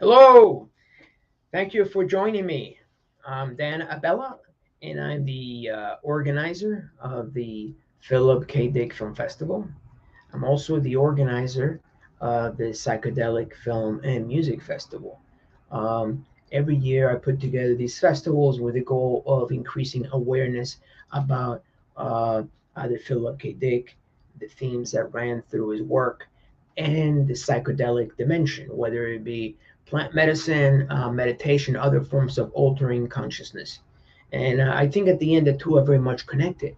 Hello, thank you for joining me. I'm Dan Abella, and I'm the organizer of the Philip K. Dick Film Festival. I'm also the organizer of the Psychedelic Film and Music Festival. Every year, I put together these festivals with the goal of increasing awareness about uh, either Philip K. Dick, the themes that ran through his work, and the psychedelic dimension, whether it be plant medicine, meditation, other forms of altering consciousness. And I think at the end, the two are very much connected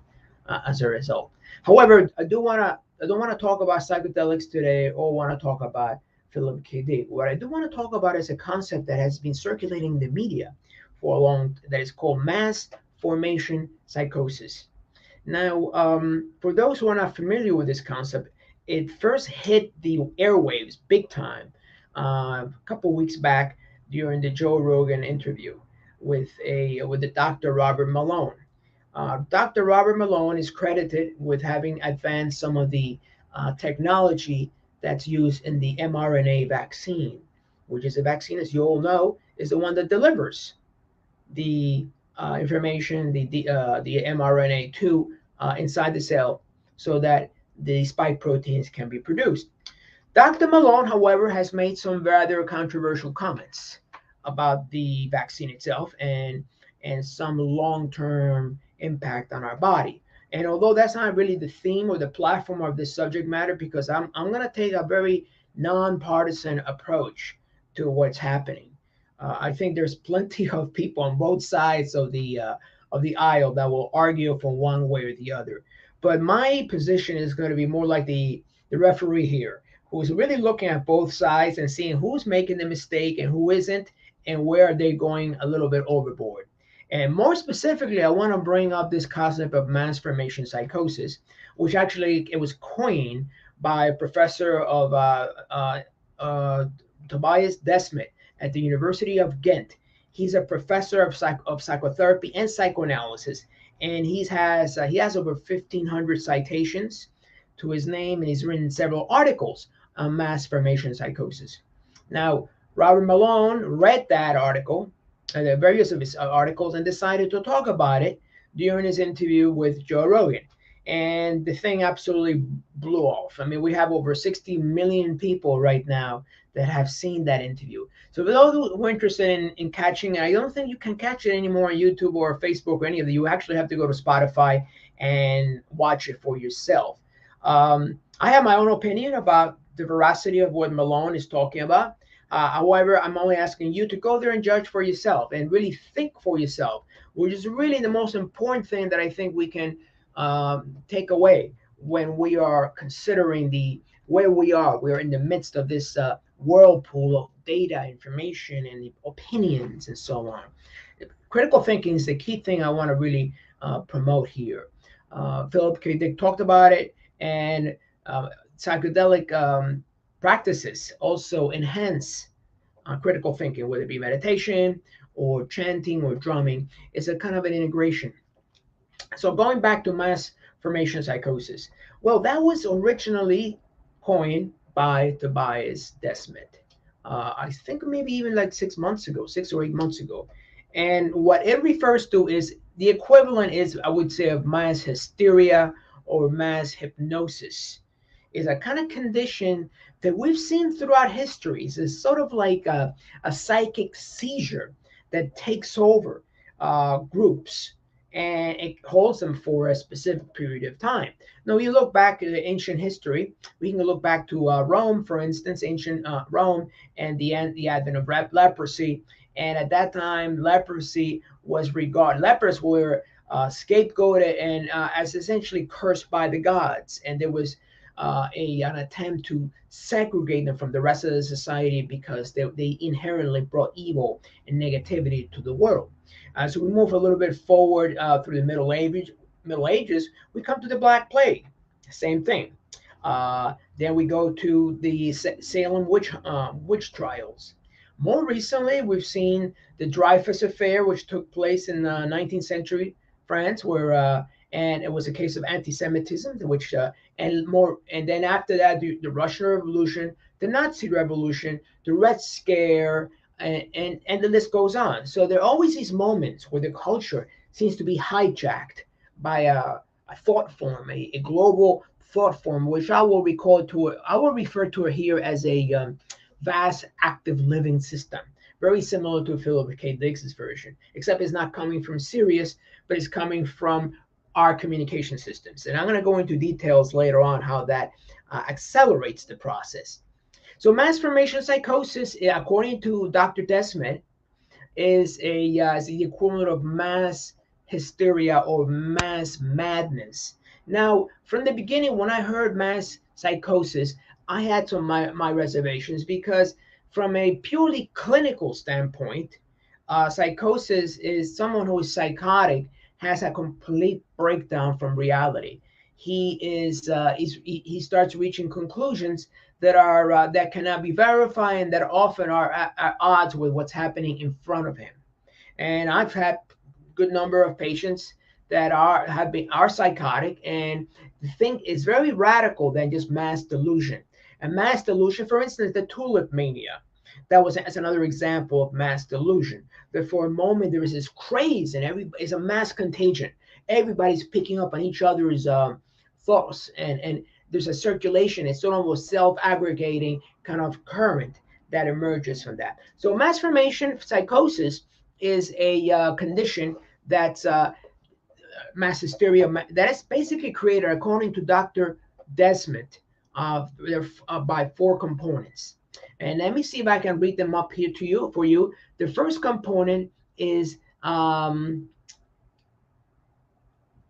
as a result. However, I don't want to talk about psychedelics today or want to talk about Philip K. Dick. What I do want to talk about is a concept that has been circulating in the media for a long that is called mass formation psychosis. Now, for those who are not familiar with this concept, it first hit the airwaves big time a couple weeks back during the Joe Rogan interview with the Dr. Robert Malone. Dr. Robert Malone is credited with having advanced some of the technology that's used in the mRNA vaccine, which is a vaccine, as you all know, is the one that delivers the information, the mRNA to inside the cell so that the spike proteins can be produced. Dr. Malone, however, has made some rather controversial comments about the vaccine itself and some long-term impact on our body. And although that's not really the theme or the platform of this subject matter, because I'm going to take a very nonpartisan approach to what's happening. I think there's plenty of people on both sides of the aisle that will argue for one way or the other. But my position is going to be more like the referee here, who's really looking at both sides and seeing who's making the mistake and who isn't, and where are they going a little bit overboard. And more specifically, I want to bring up this concept of mass formation psychosis, which actually it was coined by a professor of uh, Tobias Desmet at the University of Ghent. He's a professor of psychotherapy and psychoanalysis, and he has over 1,500 citations to his name, and he's written several articles on mass formation psychosis. Now, Robert Malone read that article, the various of his articles, and decided to talk about it during his interview with Joe Rogan. And the thing absolutely blew off. I mean, we have over 60 million people right now that have seen that interview. So for those who are interested in catching it, I don't think you can catch it anymore on YouTube or Facebook or any of that. You actually have to go to Spotify and watch it for yourself. I have my own opinion about the veracity of what Malone is talking about. However, I'm only asking you to go there and judge for yourself and really think for yourself, which is really the most important thing that I think we can take away when we are considering the where we are. We're in the midst of this whirlpool of data, information, and opinions, and so on. Critical thinking is the key thing I want to really promote here. Philip K. Dick talked about it, and psychedelic practices also enhance critical thinking, whether it be meditation or chanting or drumming. It's a kind of an integration. So going back to mass formation psychosis, well, that was originally coined by Tobias Desmet. I think maybe even like 6 months ago, 6 or 8 months ago. And what it refers to is the equivalent is, I would say, of mass hysteria or mass hypnosis. Is a kind of condition that we've seen throughout history. It's sort of like a psychic seizure that takes over groups and it holds them for a specific period of time. Now, you look back at ancient history, we can look back to Rome, for instance, ancient Rome, and the advent of leprosy. And at that time, leprosy was regarded, lepers were scapegoated and as essentially cursed by the gods. And there was an attempt to segregate them from the rest of the society because they inherently brought evil and negativity to the world. So we move a little bit forward through the Middle Ages, we come to the Black Plague. Same thing. Then we go to the Salem witch trials. More recently, we've seen the Dreyfus Affair, which took place in 19th century France, where and it was a case of anti-Semitism, which and then after that, the Russian Revolution the Nazi Revolution, the Red Scare, and the list goes on. So there are always these moments where the culture seems to be hijacked by a thought form, a global thought form, which I will refer to it here as a vast active living system, very similar to Philip K. Dick's version, except it's not coming from Sirius, but it's coming from our communication systems. And I'm going to go into details later on how that accelerates the process. So mass formation psychosis, according to Dr. Desmet, is the equivalent of mass hysteria or mass madness. Now, from the beginning, when I heard mass psychosis, I had some my reservations because, from a purely clinical standpoint, psychosis is someone who is psychotic has a complete breakdown from reality. He starts reaching conclusions that cannot be verified and that often are at odds with what's happening in front of him. And I've had good number of patients that are psychotic, and the thing is very radical than just mass delusion. And mass delusion, for instance, the tulip mania, that's another example of mass delusion. That for a moment there is this craze, and it's a mass contagion. Everybody's picking up on each other's thoughts, and there's a circulation. It's sort of a self-aggregating kind of current that emerges from that. So mass formation psychosis is a condition that's mass hysteria that is basically created, according to Dr. Desmet, by four components. And let me see if I can read them up here for you. The first component is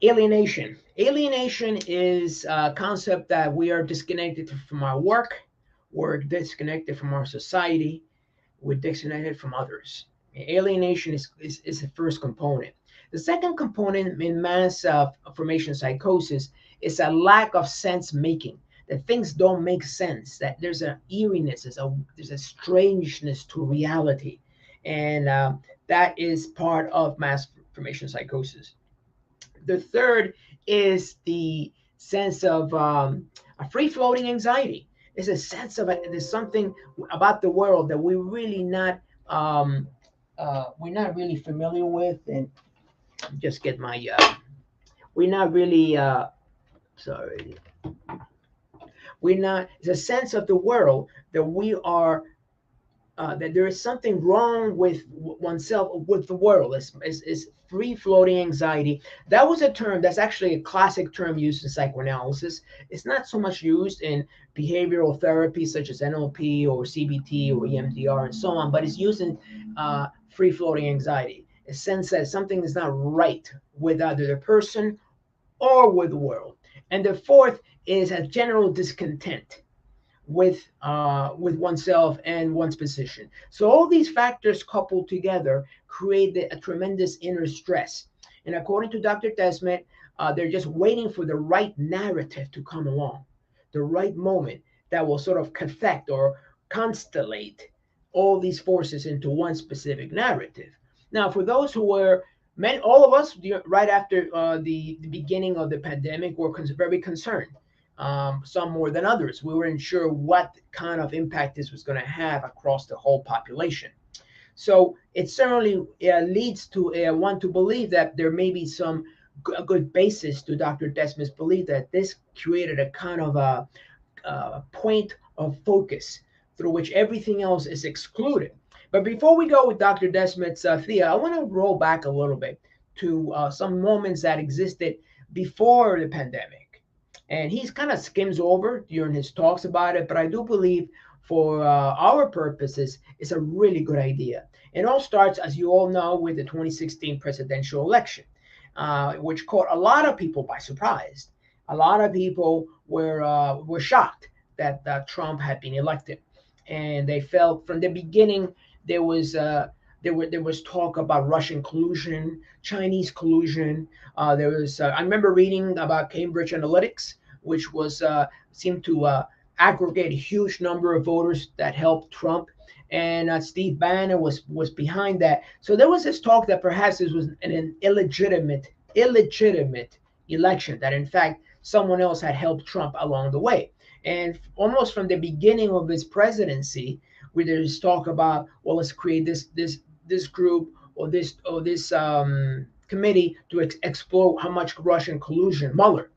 alienation. Alienation is a concept that we are disconnected from our work, we're disconnected from our society, we're disconnected from others. Alienation is the first component. The second component in mass formation psychosis is a lack of sense making, that things don't make sense, that there's an eeriness, there's a strangeness to reality. And that is part of mass formation psychosis. The third is the sense of a free-floating anxiety. It's a sense of there's something about the world that we're not really familiar with, and just get my we're not really sorry we're not it's a sense of the world that we are that there is something wrong with oneself, with the world. It's free floating anxiety. That was a term that's actually a classic term used in psychoanalysis. It's not so much used in behavioral therapy such as NLP or CBT or EMDR and so on, but it's used in free floating anxiety. A sense that something is not right with either the person or with the world. And the fourth is a general discontent with oneself and one's position. So all these factors coupled together create a tremendous inner stress. And according to Dr. Desmet, they're just waiting for the right narrative to come along, the right moment that will sort of cathect or constellate all these forces into one specific narrative. Now, for those who were all of us, right after the beginning of the pandemic, were very concerned. Some more than others. We weren't sure what kind of impact this was going to have across the whole population. So it certainly leads to one to believe that there may be some good basis to Dr. Desmet's belief that this created a kind of a point of focus through which everything else is excluded. But before we go with Dr. Desmet's theory, I want to roll back a little bit to some moments that existed before the pandemic. And he kind of skims over during his talks about it, but I do believe for our purposes, it's a really good idea. It all starts, as you all know, with the 2016 presidential election, which caught a lot of people by surprise. A lot of people were shocked that Trump had been elected, and they felt from the beginning there was talk about Russian collusion, Chinese collusion. I remember reading about Cambridge Analytics, which seemed to aggregate a huge number of voters that helped Trump, and Steve Bannon was behind that. So there was this talk that perhaps this was an illegitimate election, that in fact someone else had helped Trump along the way. And almost from the beginning of his presidency, where there's talk about, well, let's create this group or this committee to explore how much Russian collusion Mueller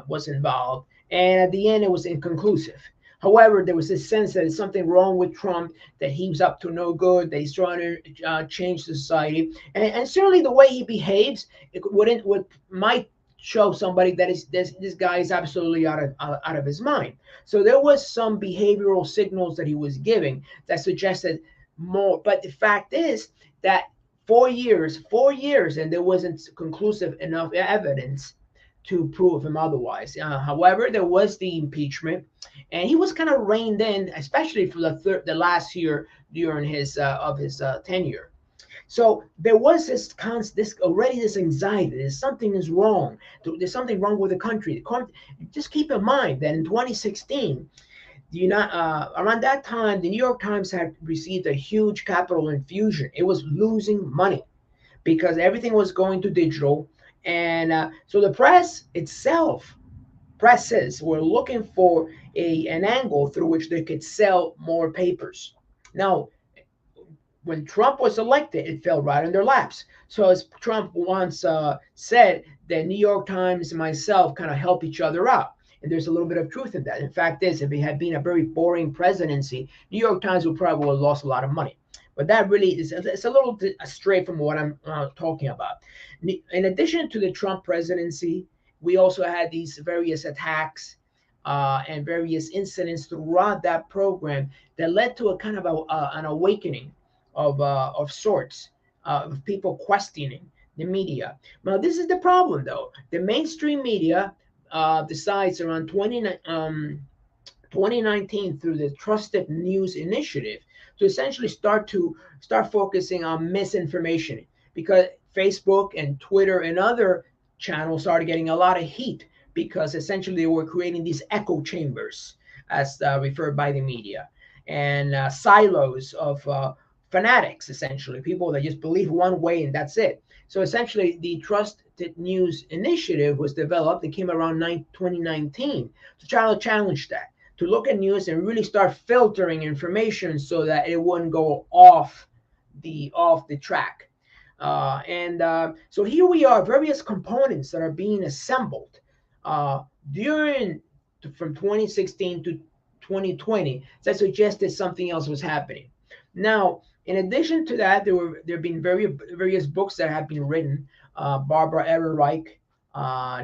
was involved, and at the end it was inconclusive. However, there was this sense that there's something wrong with Trump, that he was up to no good, that he's trying to change society, and certainly the way he behaves, it might show somebody that this guy is absolutely out of his mind. So there was some behavioral signals that he was giving that suggested more. But the fact is that 4 years, and there wasn't conclusive enough evidence to prove him otherwise. However, there was the impeachment, and he was kind of reined in, especially for the last year during his tenure. So there was this anxiety. There's something is wrong. There's something wrong with the country. Just keep in mind that in 2016, around that time, the New York Times had received a huge capital infusion. It was losing money because everything was going to digital, and so the presses were looking for an angle through which they could sell more papers. Now, when Trump was elected, it fell right in their laps. So as Trump once said, the New York Times and myself kind of help each other out. And there's a little bit of truth in that. In fact, if it had been a very boring presidency, New York Times would probably have lost a lot of money. But that really it's a little astray from what I'm talking about. In addition to the Trump presidency, we also had these various attacks and various incidents throughout that program that led to a kind of an awakening of sorts, of people questioning the media. Now, this is the problem, though. The mainstream media decides around 2019 through the Trusted News Initiative to essentially start focusing on misinformation, because Facebook and Twitter and other channels started getting a lot of heat because essentially they were creating these echo chambers, as referred by the media, and silos of fanatics, essentially people that just believe one way and that's it. So essentially, the Trusted News Initiative was developed. It came around 2019 to try to challenge that, to look at news and really start filtering information so that it wouldn't go off the track. So here we are, various components that are being assembled during from 2016 to 2020 that suggested something else was happening. Now, in addition to that, there have been various books that have been written. Barbara Ehrenreich,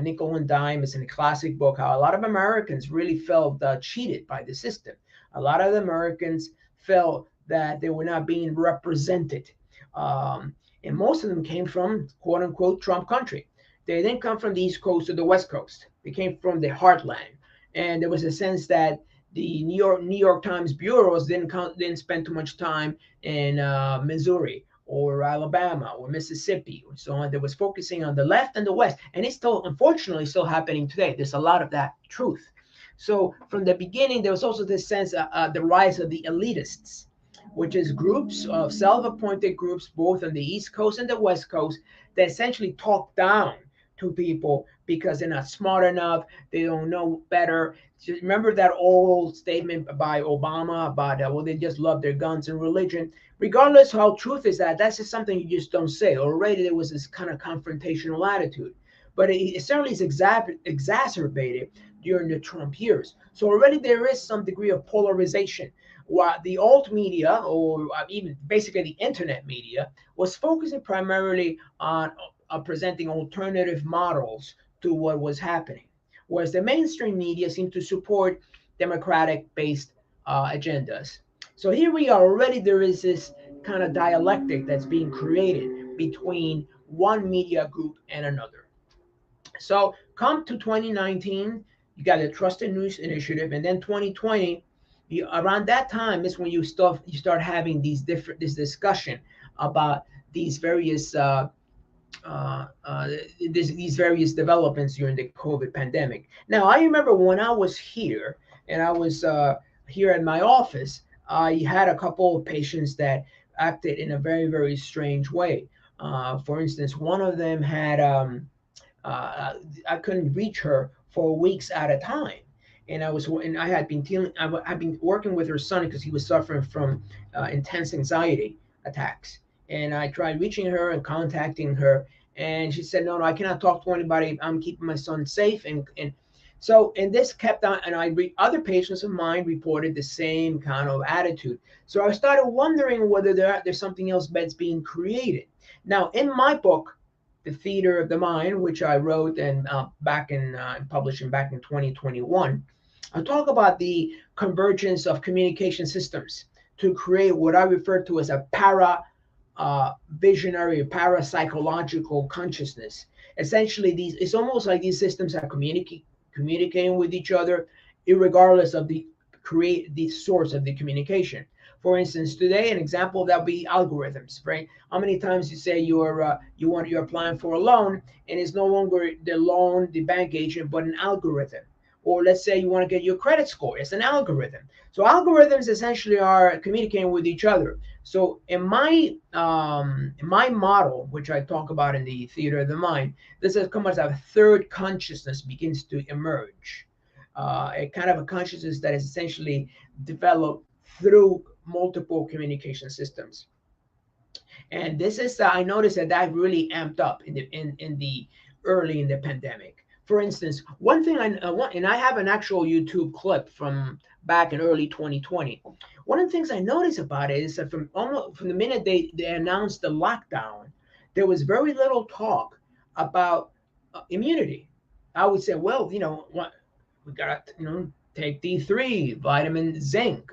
Nickel and Dime is a classic book. How a lot of Americans really felt cheated by the system. A lot of the Americans felt that they were not being represented. And most of them came from quote unquote Trump country. They didn't come from the East Coast or the West Coast. They came from the heartland. And there was a sense that the New York Times bureaus didn't spend too much time in Missouri or Alabama or Mississippi or so on. That was focusing on the left and the West, and it's still, unfortunately, still happening today. There's a lot of that truth. So from the beginning, there was also this sense the rise of the elitists, which is groups of self-appointed groups, both on the East Coast and the West Coast, that essentially talk down to people because they're not smart enough, they don't know better. Just remember that old statement by Obama about well, they just love their guns and religion. Regardless how truth is that's just something you just don't say. Already there was this kind of confrontational attitude, but it certainly is exacerbated during the Trump years. So already there is some degree of polarization. While the alt media, or even basically the internet media, was focusing primarily on presenting alternative models to what was happening, whereas the mainstream media seemed to support democratic-based agendas. So here we are, already there is this kind of dialectic that's being created between one media group and another. So come to 2019, you got the Trusted News Initiative, and then 2020, around that time is when you start having this discussion about these various these various developments during the COVID pandemic. Now, I remember when I was here and I was here in my office, I had a couple of patients that acted in a very, very strange way. For instance, one of them had, I couldn't reach her for weeks at a time. and I had been dealing, I've been working with her son because he was suffering from intense anxiety attacks. And I tried reaching her and contacting her, and she said, no, I cannot talk to anybody. I'm keeping my son safe. And this kept on, and other patients of mine reported the same kind of attitude. So I started wondering whether there's something else that's being created. Now, in my book, The Theater of the Mind, which I wrote and publishing back in 2021, I talk about the convergence of communication systems to create what I refer to as a visionary, parapsychological consciousness. Essentially, it's almost like these systems are communicating with each other, regardless of the source of the communication. For instance, today an example that would be algorithms, right? How many times you say you're applying for a loan, and it's no longer the loan, the bank agent, but an algorithm. Or let's say you want to get your credit score, it's an algorithm. So algorithms essentially are communicating with each other. So in my model, which I talk about in the Theater of the Mind, this is come as a third consciousness begins to emerge. A kind of a consciousness that is essentially developed through multiple communication systems. And this is I noticed that really amped up in the early in the pandemic. For instance, one thing and I have an actual YouTube clip from back in early 2020. One of the things I noticed about it is that from the minute they announced the lockdown, there was very little talk about immunity. I would say, well, what we got, take D3, vitamin zinc,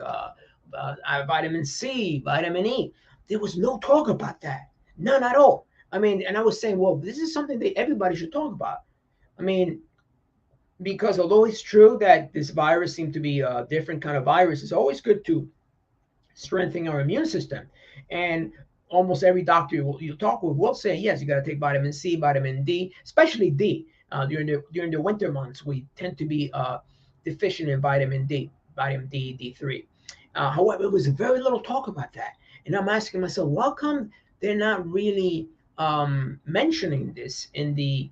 vitamin C, vitamin E. There was no talk about that, none at all. I mean, and I was saying, well, this is something that everybody should talk about. I mean, because although it's true that this virus seemed to be a different kind of virus, it's always good to strengthen our immune system. And almost every doctor you talk with will say, yes, you got to take vitamin C, vitamin D, especially D. During the winter months, we tend to be deficient in vitamin D, D3. However, it was very little talk about that. And I'm asking myself, how come they're not really mentioning this in the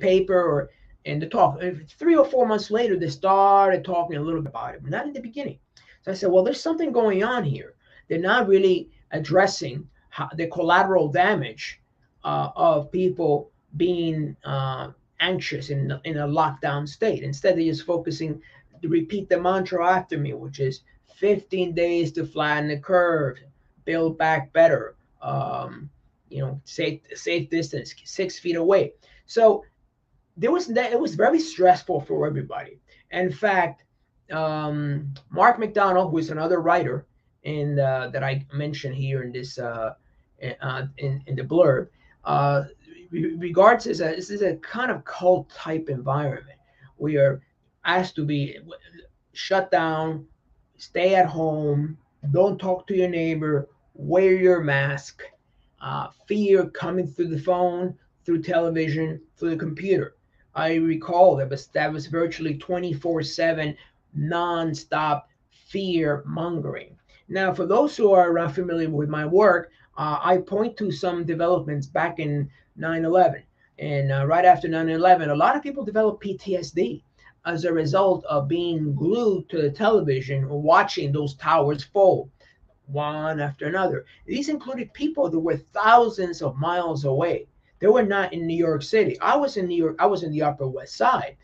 paper or in the talk? 3 or 4 months later, they started talking a little bit about it, but not in the beginning. So I said, well, there's something going on here. They're not really addressing the collateral damage of people being anxious in a lockdown state. Instead, they're just focusing to repeat the mantra after me, which is 15 days to flatten the curve, build back better, safe distance, 6 feet away. So it was very stressful for everybody. In fact, Marc McDonald, who is another writer that I mentioned here in this in the blurb, regards this is a kind of cult type environment. We are asked to be shut down, stay at home, don't talk to your neighbor, wear your mask, fear coming through the phone, through television, through the computer. I recall that was virtually 24/7 nonstop fear mongering. Now, for those who are familiar with my work, I point to some developments back in 9/11. And right after 9/11, a lot of people developed PTSD as a result of being glued to the television or watching those towers fall one after another. These included people that were thousands of miles away. They were not in New York City. I was in New York. I was in the Upper West Side.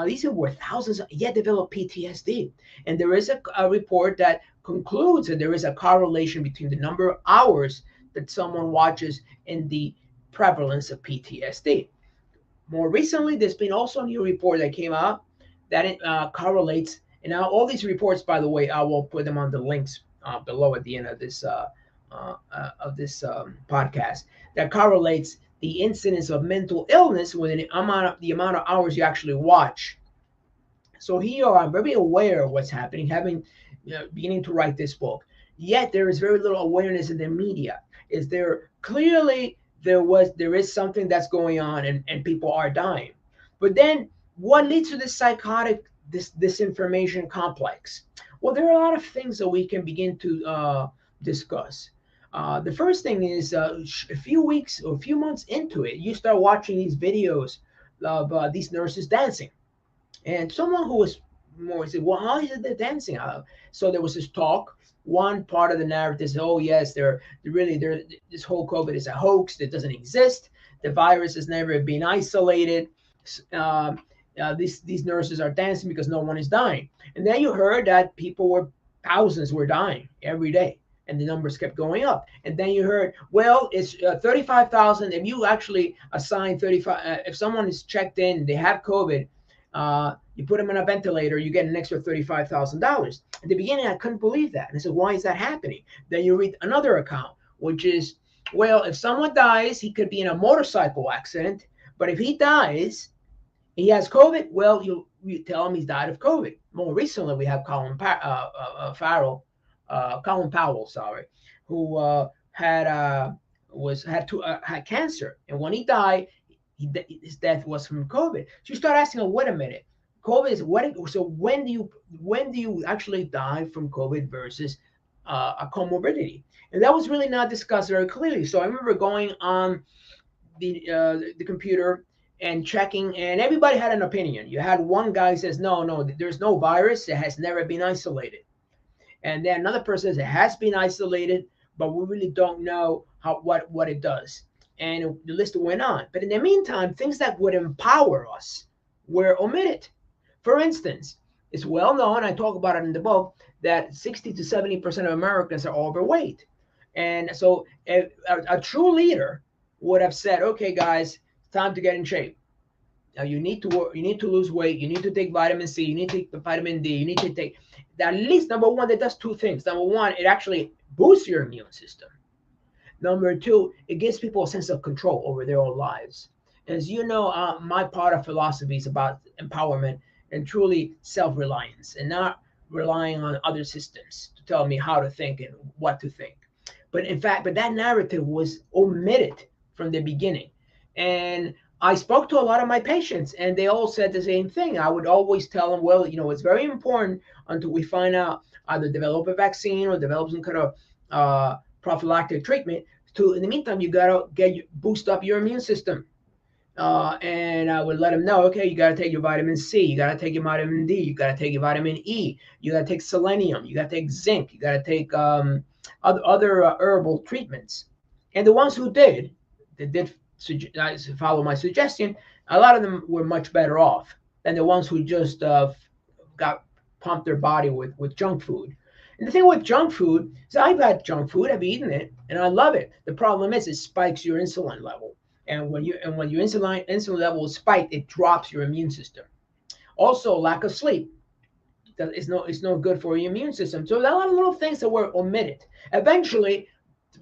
These were thousands, yet developed PTSD. And there is a report that concludes that there is a correlation between the number of hours that someone watches and the prevalence of PTSD. More recently, there's been also a new report that came out that it correlates. And now all these reports, by the way, I will put them on the links below at the end of this podcast, that correlates the incidence of mental illness with the amount of hours you actually watch. So here I'm very aware of what's happening, having beginning to write this book. Yet there is very little awareness in the media. Is there clearly there is something that's going on and people are dying. But then what leads to this psychotic disinformation complex? Well, there are a lot of things that we can begin to discuss. The first thing is a few weeks or a few months into it, you start watching these videos these nurses dancing. And someone who was more said, well, how is it they're dancing? So there was this talk. One part of the narrative is, oh yes, this whole COVID is a hoax that doesn't exist. The virus has never been isolated. Um, these nurses are dancing because no one is dying. And then you heard that thousands were dying every day, and the numbers kept going up. And then you heard, well, it's 35,000. If you actually assign 35, if someone is checked in, they have COVID, you put them in a ventilator, you get an extra $35,000. At the beginning, I couldn't believe that. And I said, why is that happening? Then you read another account, which is, well, if someone dies, he could be in a motorcycle accident. But if he dies, he has COVID, well, you tell him he's died of COVID. More recently, we have Colin Powell, who had cancer, and when he died, his death was from COVID. So you start asking, wait a minute, COVID is what? So when do you actually die from COVID versus a comorbidity? And that was really not discussed very clearly. So I remember going on the computer and checking, and everybody had an opinion. You had one guy who says, no, there's no virus. It has never been isolated. And then another person says it has been isolated, but we really don't know what it does. And the list went on. But in the meantime, things that would empower us were omitted. For instance, it's well known, I talk about it in the book, that 60 to 70% of Americans are overweight. And so a true leader would have said, okay, guys, time to get in shape. Now you need to lose weight. You need to take vitamin C. You need to take the vitamin D. You need to take at least, number one, that does two things. Number one, it actually boosts your immune system. Number two, it gives people a sense of control over their own lives. As you know, my part of philosophy is about empowerment and truly self-reliance, and not relying on other systems to tell me how to think and what to think. But in fact, that narrative was omitted from the beginning. And I spoke to a lot of my patients, and they all said the same thing. I would always tell them, well, it's very important until we find out, either develop a vaccine or develop some kind of prophylactic treatment. In the meantime, you gotta boost up your immune system. And I would let them know, okay, you gotta take your vitamin C, you gotta take your vitamin D, you gotta take your vitamin E, you gotta take selenium, you gotta take zinc, you gotta take other herbal treatments. And the ones who did follow my suggestion, a lot of them were much better off than the ones who just got pumped their body with junk food. And the thing with junk food is, I've had junk food, I've eaten it, and I love it. The problem is it spikes your insulin level. And when your insulin level is spiked, it drops your immune system. Also, lack of sleep is no good for your immune system. So there are a lot of little things that were omitted. Eventually,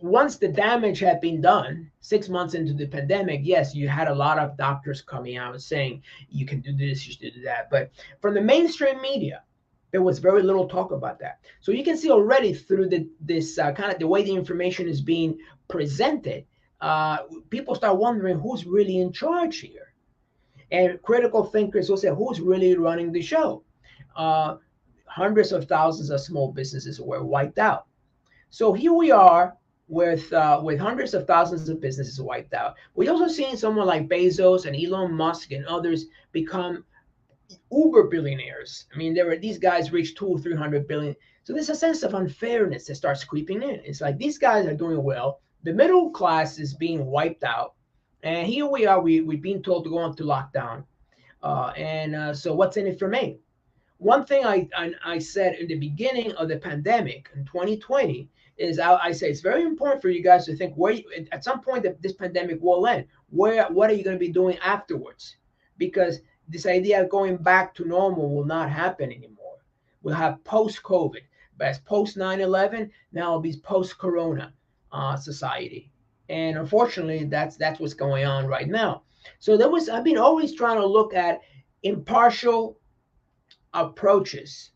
once the damage had been done, 6 months into the pandemic, yes, you had a lot of doctors coming out saying, you can do this, you should do that. But from the mainstream media, there was very little talk about that. So you can see already through this kind of the way the information is being presented, people start wondering who's really in charge here. And critical thinkers will say, who's really running the show? Hundreds of thousands of small businesses were wiped out. So here we are with hundreds of thousands of businesses wiped out. We've also seen someone like Bezos and Elon Musk and others become uber billionaires. I mean, these guys reach 200 or 300 billion. So there's a sense of unfairness that starts creeping in. It's like these guys are doing well. The middle class is being wiped out. And here we are, we've been told to go into lockdown. So what's in it for me? One thing I said in the beginning of the pandemic in 2020 is I say it's very important for you guys to think at some point that this pandemic will end. What are you going to be doing afterwards? Because this idea of going back to normal will not happen anymore. We'll have post-COVID, but as post 9/11, now it'll be post-corona society. And unfortunately, that's what's going on right now. So I've been always trying to look at impartial approaches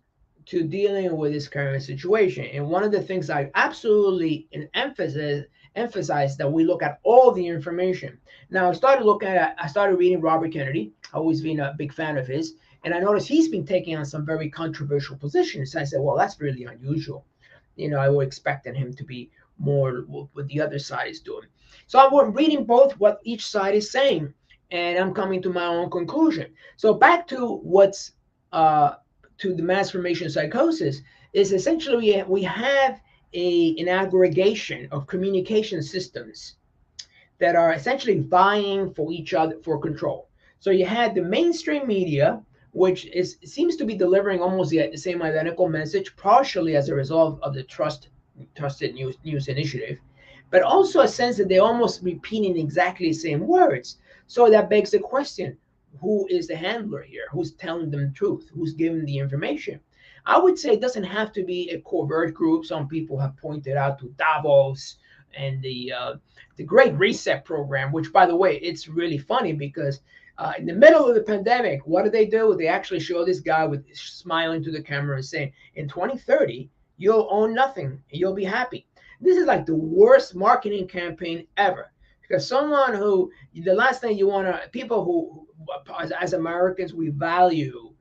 to dealing with this current situation. And one of the things I absolutely emphasize that we look at all the information. Now I started reading Robert Kennedy. I've always been a big fan of his. And I noticed he's been taking on some very controversial positions. I said, well, that's really unusual. I would expect him to be more what the other side is doing. So I'm reading both what each side is saying. and I'm coming to my own conclusion. So back to what's to the mass formation psychosis is essentially we have an aggregation of communication systems that are essentially vying for each other for control. So you had the mainstream media, which seems to be delivering almost the same identical message, partially as a result of the trusted news initiative, but also a sense that they're almost repeating exactly the same words. So that begs the question: who is the handler here? Who's telling them the truth? Who's giving the information? I would say it doesn't have to be a covert group. Some people have pointed out to Davos and the Great Reset program, which, by the way, it's really funny because in the middle of the pandemic, what did they do? They actually show this guy with smiling to the camera and saying, "In 2030, you'll own nothing. And you'll be happy." This is like the worst marketing campaign ever, because someone who the last thing you want to people who as Americans we value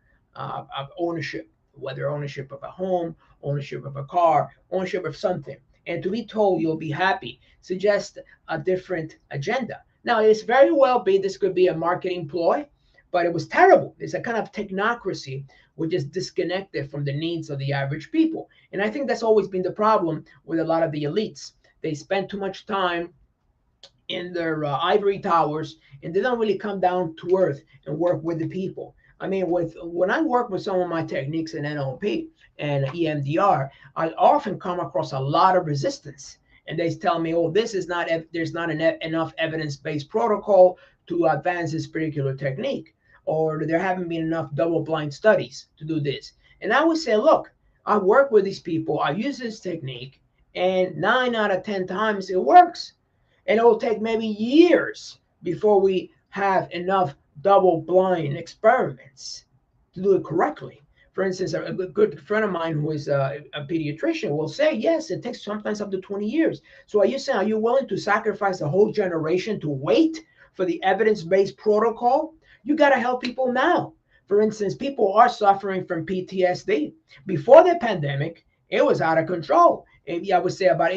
ownership, whether ownership of a home, ownership of a car, ownership of something, and to be told you'll be happy suggests a different agenda. Now, it's very well be this could be a marketing ploy, but it was terrible. It's a kind of technocracy which is disconnected from the needs of the average people. And I think that's always been the problem with a lot of the elites. They spend too much time in their ivory towers and they don't really come down to earth and work with the people. I mean, when I work with some of my techniques in NLP and EMDR, I often come across a lot of resistance, and they tell me, "Oh, this is not there's not enough evidence-based protocol to advance this particular technique, or there haven't been enough double-blind studies to do this." And I would say, "Look, I work with these people, I use this technique, and 9 out of 10 times it works." And it will take maybe years before we have enough double blind experiments to do it correctly. For instance, a good friend of mine who is a pediatrician will say, yes, it takes sometimes up to 20 years. So are you saying, are you willing to sacrifice a whole generation to wait for the evidence-based protocol? You got to help people now. For instance, people are suffering from PTSD. Before the pandemic, it was out of control. Maybe I would say about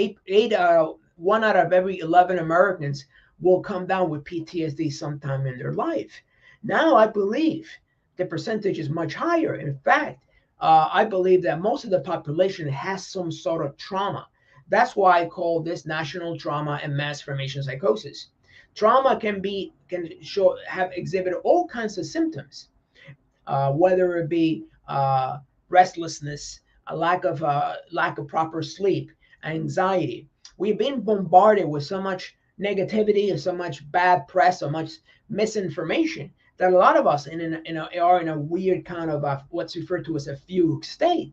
1 out of every 11 Americans will come down with PTSD sometime in their life. Now, I believe the percentage is much higher. In fact, I believe that most of the population has some sort of trauma. That's why I call this national trauma and mass formation psychosis. Trauma can exhibit all kinds of symptoms, whether it be restlessness, a lack of proper sleep, anxiety. We've been bombarded with so much negativity and so much bad press, so much misinformation that a lot of us are in a weird kind of what's referred to as a fugue state.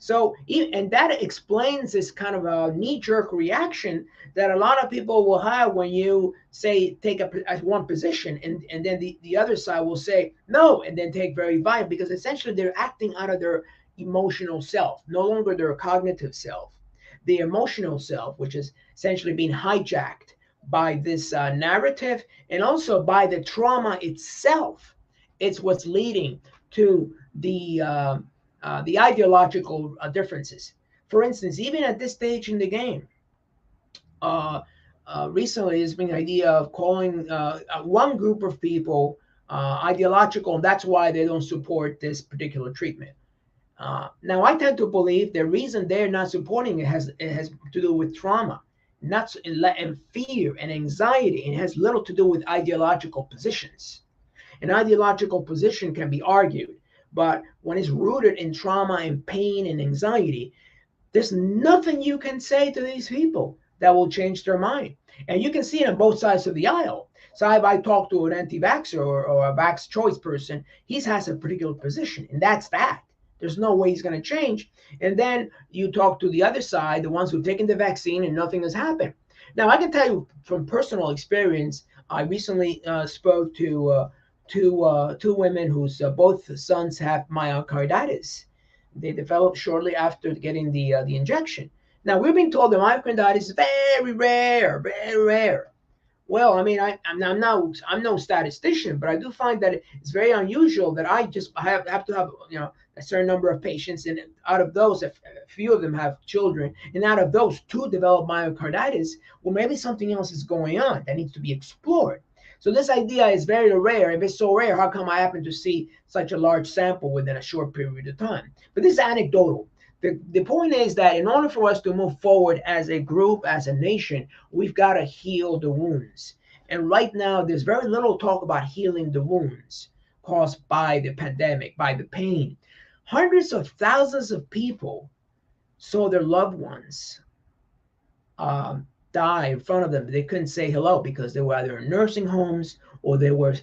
So, and that explains this kind of a knee-jerk reaction that a lot of people will have when you say take one position, and then the other side will say no, and then take very violent, because essentially they're acting out of their emotional self, no longer their cognitive self. The emotional self, which is essentially being hijacked by this narrative and also by the trauma itself. It's what's leading to the ideological differeces. For instance, even at this stage in the game, recently there's been an idea of calling one group of people ideological, and that's why they don't support this particular treatment. Now, I tend to believe the reason they're not supporting it has to do with trauma, not and fear and anxiety. And it has little to do with ideological positions. An ideological position can be argued, but when it's rooted in trauma and pain and anxiety, there's nothing you can say to these people that will change their mind. And you can see it on both sides of the aisle. So if I talk to an anti-vaxxer or a vax choice person, he has a particular position, and that's that. There's no way he's going to change. And then you talk to the other side, the ones who've taken the vaccine and nothing has happened. Now, I can tell you from personal experience, I recently spoke to two women whose both sons have myocarditis. They developed shortly after getting the injection. Now, we've been told that myocarditis is very rare, very rare. Well, I mean, I'm no statistician, but I do find that it's very unusual that I have to have a certain number of patients, and out of those, a few of them have children, and out of those, 2 develop myocarditis. Well, maybe something else is going on that needs to be explored. So this idea is very rare. If it's so rare, how come I happen to see such a large sample within a short period of time? But this is anecdotal. The point is that in order for us to move forward as a group, as a nation, we've got to heal the wounds. And right now, there's very little talk about healing the wounds caused by the pandemic, by the pain. Hundreds of thousands of people saw their loved ones die in front of them. They couldn't say hello because they were either in nursing homes or they were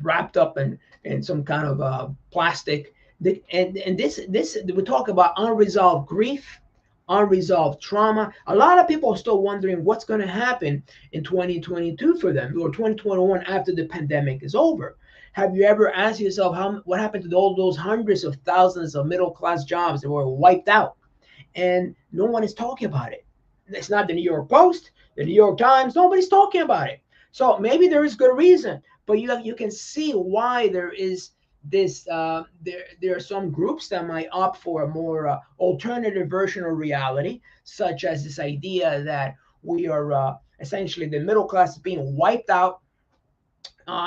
wrapped up in some kind of plastic. And this we talk about unresolved grief, unresolved trauma. A lot of people are still wondering what's going to happen in 2022 for them, or 2021 after the pandemic is over. Have you ever asked yourself what happened to all those hundreds of thousands of middle class jobs that were wiped out? And no one is talking about it. It's not the New York Post, the New York Times. Nobody's talking about it. So maybe there is good reason, but you can see why there is this. There are some groups that might opt for a more alternative version of reality, such as this idea that we are essentially the middle class is being wiped out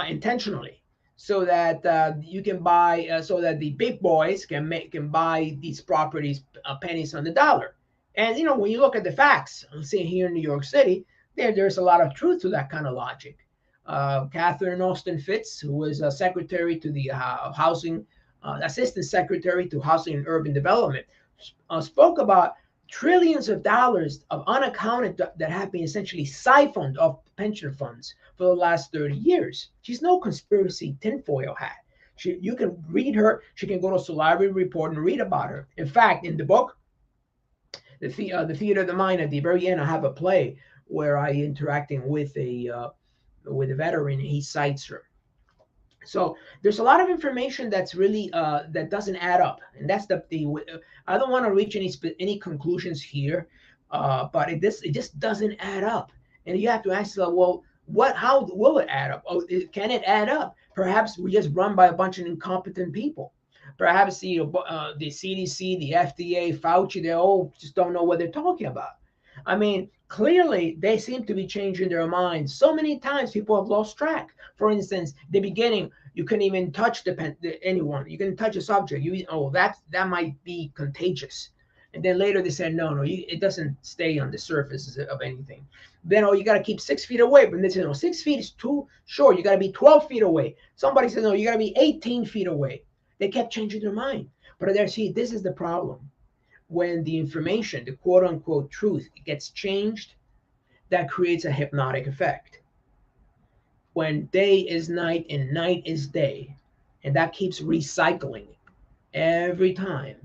intentionally, so that you can buy, so that the big boys can buy these properties pennies on the dollar. And when you look at the facts, I'm seeing here in New York City, there's a lot of truth to that kind of logic. Catherine Austin Fitts, who was a secretary to the housing, assistant secretary to housing and urban development, spoke about trillions of dollars of unaccounted that have been essentially siphoned off pension funds for the last 30 years. She's no conspiracy tinfoil hat. You can read her. She can go to Solari Report and read about her. In fact, in the book, the Theater of the Mind, at the very end, I have a play where I interacting with a veteran, and he cites her. So there's a lot of information that's really that doesn't add up, and that's the I don't want to reach any conclusions here, but it just doesn't add up, and you have to ask yourself, well, how will it add up? Can it add up? Perhaps we just run by a bunch of incompetent people. Perhaps the CDC, the FDA, Fauci, they all just don't know what they're talking about. I mean, clearly they seem to be changing their minds. So many times people have lost track. For instance, the beginning, you couldn't even touch anyone. You couldn't touch a subject. That might be contagious. And then later they said, no, it doesn't stay on the surface of anything. Then, you got to keep 6 feet away. But they said, no, 6 feet is too short. You got to be 12 feet away. Somebody said, no, you got to be 18 feet away. They kept changing their mind. But this is the problem. When the information, the quote unquote truth, gets changed, that creates a hypnotic effect. When day is night and night is day, and that keeps recycling every time,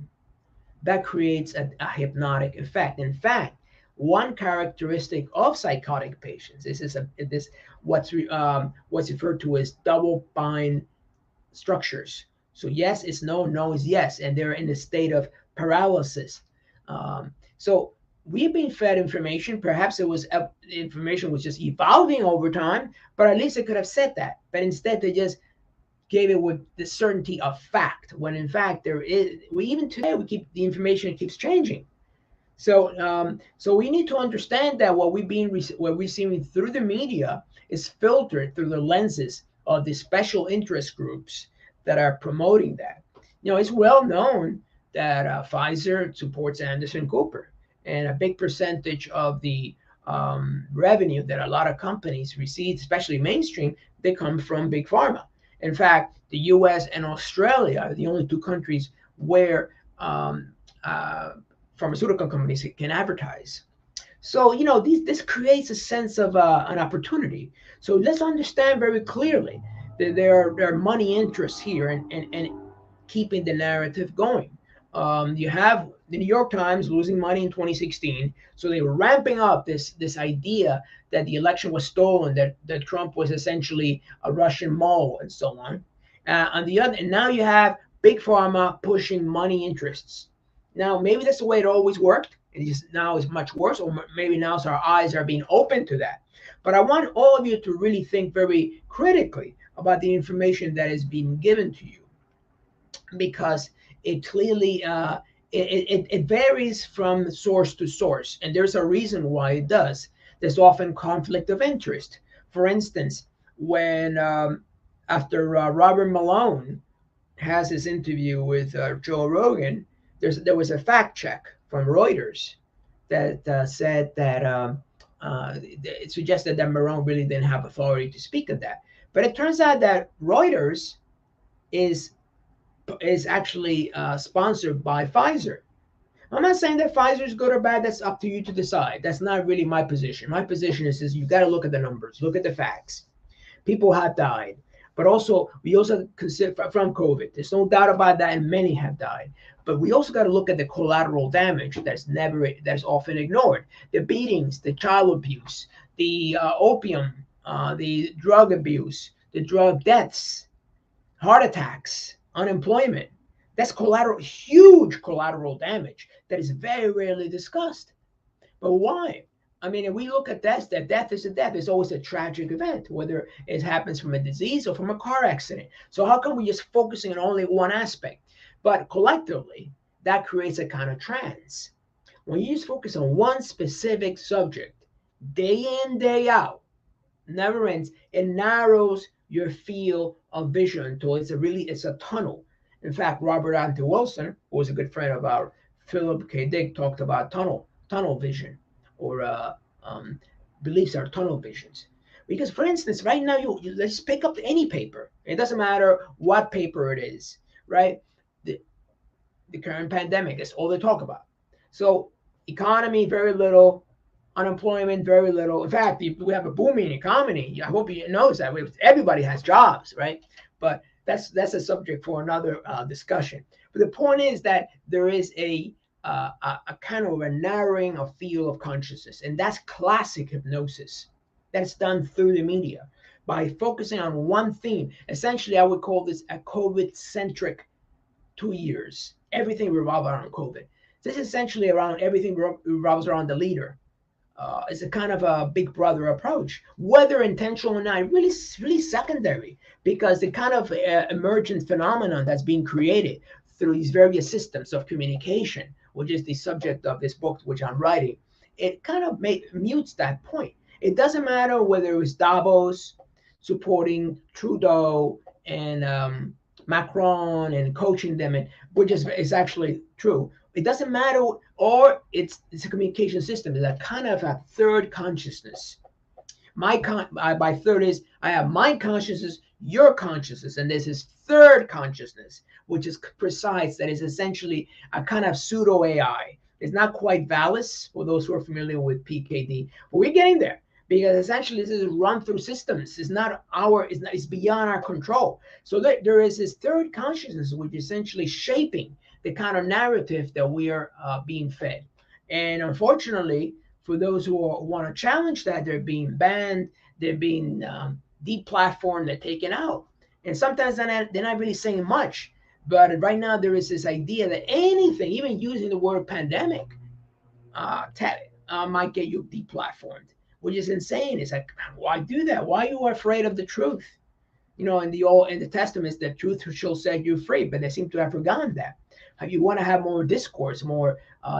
that creates a hypnotic effect. In fact, one characteristic of psychotic patients is what's referred to as double bind structures. So yes is no, no is yes, and they're in a state of paralysis. So we've been fed information. Perhaps information was just evolving over time, but at least it could have said that. But instead, they just gave it with the certainty of fact, when in fact even today the information keeps changing. So we need to understand that what we're receiving through the media is filtered through the lenses of the special interest groups that are promoting that. It's well known that Pfizer supports Anderson Cooper, and a big percentage of the revenue that a lot of companies receive, especially mainstream, they come from big pharma. In fact, the U.S. and Australia are the only two countries where pharmaceutical companies can advertise. So, this creates a sense of an opportunity. So let's understand very clearly that there are money interests here and keeping the narrative going. You have the New York Times losing money in 2016, so they were ramping up this idea that the election was stolen, that Trump was essentially a Russian mole, and so on. And now you have big pharma pushing money interests. Now maybe that's the way it always worked. Now it's much worse, or maybe now our eyes are being opened to that. But I want all of you to really think very critically about the information that is being given to you, because it clearly it varies from source to source, and there's a reason why it does. There's often conflict of interest. For instance, when after Robert Malone has his interview with Joe Rogan, there was a fact check from Reuters that said that it suggested that Mrna really didn't have authority to speak of that. But it turns out that Reuters is actually sponsored by Pfizer. I'm not saying that Pfizer is good or bad. That's up to you to decide. That's not really my position. My position is you got to look at the numbers, look at the facts. People have died, but also we also consider from COVID. There's no doubt about that, and many have died. But we also got to look at the collateral damage that's often ignored: the beatings, the child abuse, the opium, the drug abuse, the drug deaths, heart attacks, unemployment. That's collateral, huge collateral damage that is very rarely discussed. But why? I mean, if we look at death, that death is a death. It's always a tragic event, whether it happens from a disease or from a car accident. So how come we just focusing on only one aspect? But collectively, that creates a kind of trance. When you just focus on one specific subject, day in, day out, never ends, it narrows your field of vision until it's a tunnel. In fact, Robert Anthony Wilson, who was a good friend of our Philip K. Dick, talked about tunnel vision, or beliefs are tunnel visions. Because, for instance, right now, let's pick up any paper. It doesn't matter what paper it is, right? The current pandemic is all they talk about. So, economy, very little. Unemployment, very little. In fact, we have a booming economy. I hope you know that. Everybody has jobs, right? But that's a subject for another discussion. But the point is that there is a kind of a narrowing of field of consciousness, and that's classic hypnosis. That's done through the media by focusing on one theme. Essentially, I would call this a COVID-centric 2 years. Everything revolves around COVID. This is essentially around everything revolves around the leader. It's a kind of a big brother approach, whether intentional or not, really secondary, because the kind of emergent phenomenon that's being created through these various systems of communication, which is the subject of this book, which I'm writing, it kind of mutes that point. It doesn't matter whether it was Davos supporting Trudeau and Macron and coaching them, and which is actually true. It doesn't matter, or it's a communication system. It's a kind of a third consciousness. By third is I have my consciousness, your consciousness, and this is third consciousness, which is precise. That is essentially a kind of pseudo AI. It's not quite Valis for those who are familiar with PKD, but we're getting there, because essentially this is run through systems. It's beyond our control. So there is this third consciousness, which is essentially shaping the kind of narrative that we are being fed. And unfortunately, for those who want to challenge that, they're being banned, they're being deplatformed, they're taken out. And sometimes they're not really saying much. But right now, there is this idea that anything, even using the word pandemic, might get you deplatformed, which is insane. It's like, why do that? Why are you afraid of the truth? You know, in the Testaments, the truth shall set you free, but they seem to have forgotten that. You want to have more discourse, more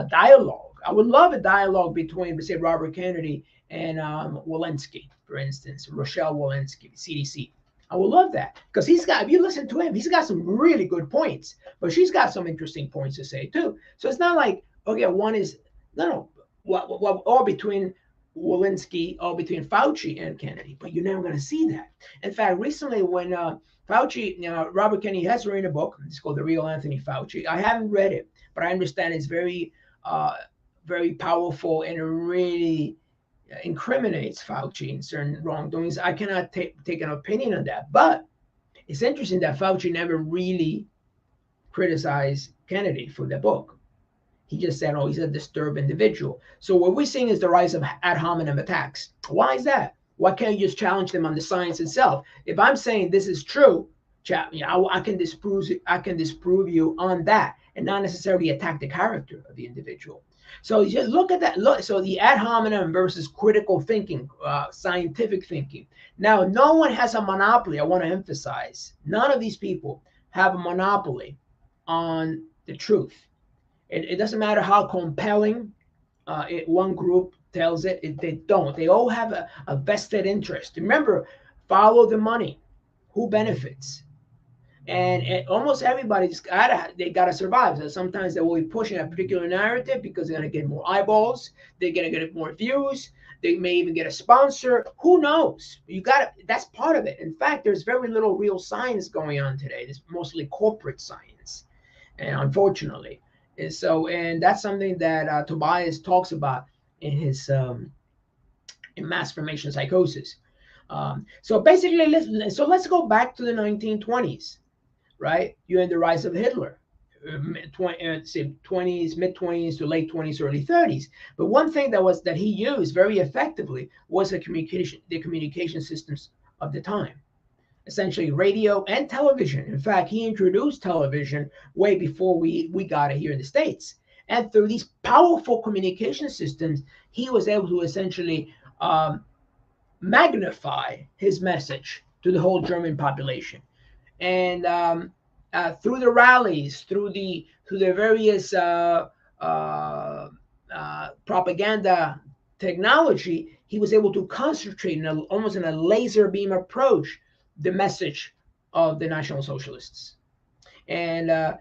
dialogue. I would love a dialogue between, say, Robert Kennedy and Walensky, for instance, Rochelle Walensky, CDC. I would love that, because if you listen to him, he's got some really good points, but she's got some interesting points to say too. So it's not like, okay, one is, no, all between Walensky, all between Fauci and Kennedy, but you're never going to see that. In fact, recently when Fauci, Robert Kennedy has written a book. It's called The Real Anthony Fauci. I haven't read it, but I understand it's very, very powerful, and it really incriminates Fauci in certain wrongdoings. I cannot take an opinion on that, but it's interesting that Fauci never really criticized Kennedy for the book. He just said, oh, he's a disturbed individual. So what we're seeing is the rise of ad hominem attacks. Why is that? Why can't you just challenge them on the science itself? If I'm saying this is true, I can disprove you on that, and not necessarily attack the character of the individual. So you just look at that. So the ad hominem versus critical thinking, scientific thinking. Now, no one has a monopoly. I want to emphasize, none of these people have a monopoly on the truth. It doesn't matter how compelling one group tells it. They don't. They all have a vested interest. Remember, follow the money. Who benefits? And almost everybody's gotta survive. So sometimes they will be pushing a particular narrative because they're gonna get more eyeballs, they're gonna get more views, they may even get a sponsor. Who knows? That's part of it. In fact, there's very little real science going on today. It's mostly corporate science, and unfortunately. And that's something that Tobias talks about in his in mass formation psychosis. So basically, let's go back to the 1920s, right? You had the rise of Hitler, mid 20s, mid 20s to late 20s, early 30s. But one thing that he used very effectively was the communication systems of the time, essentially radio and television. In fact, he introduced television way before we got it here in the States. And through these powerful communication systems, he was able to essentially magnify his message to the whole German population. And through the rallies, through the various propaganda technology, he was able to concentrate almost in a laser beam approach the message of the National Socialists. And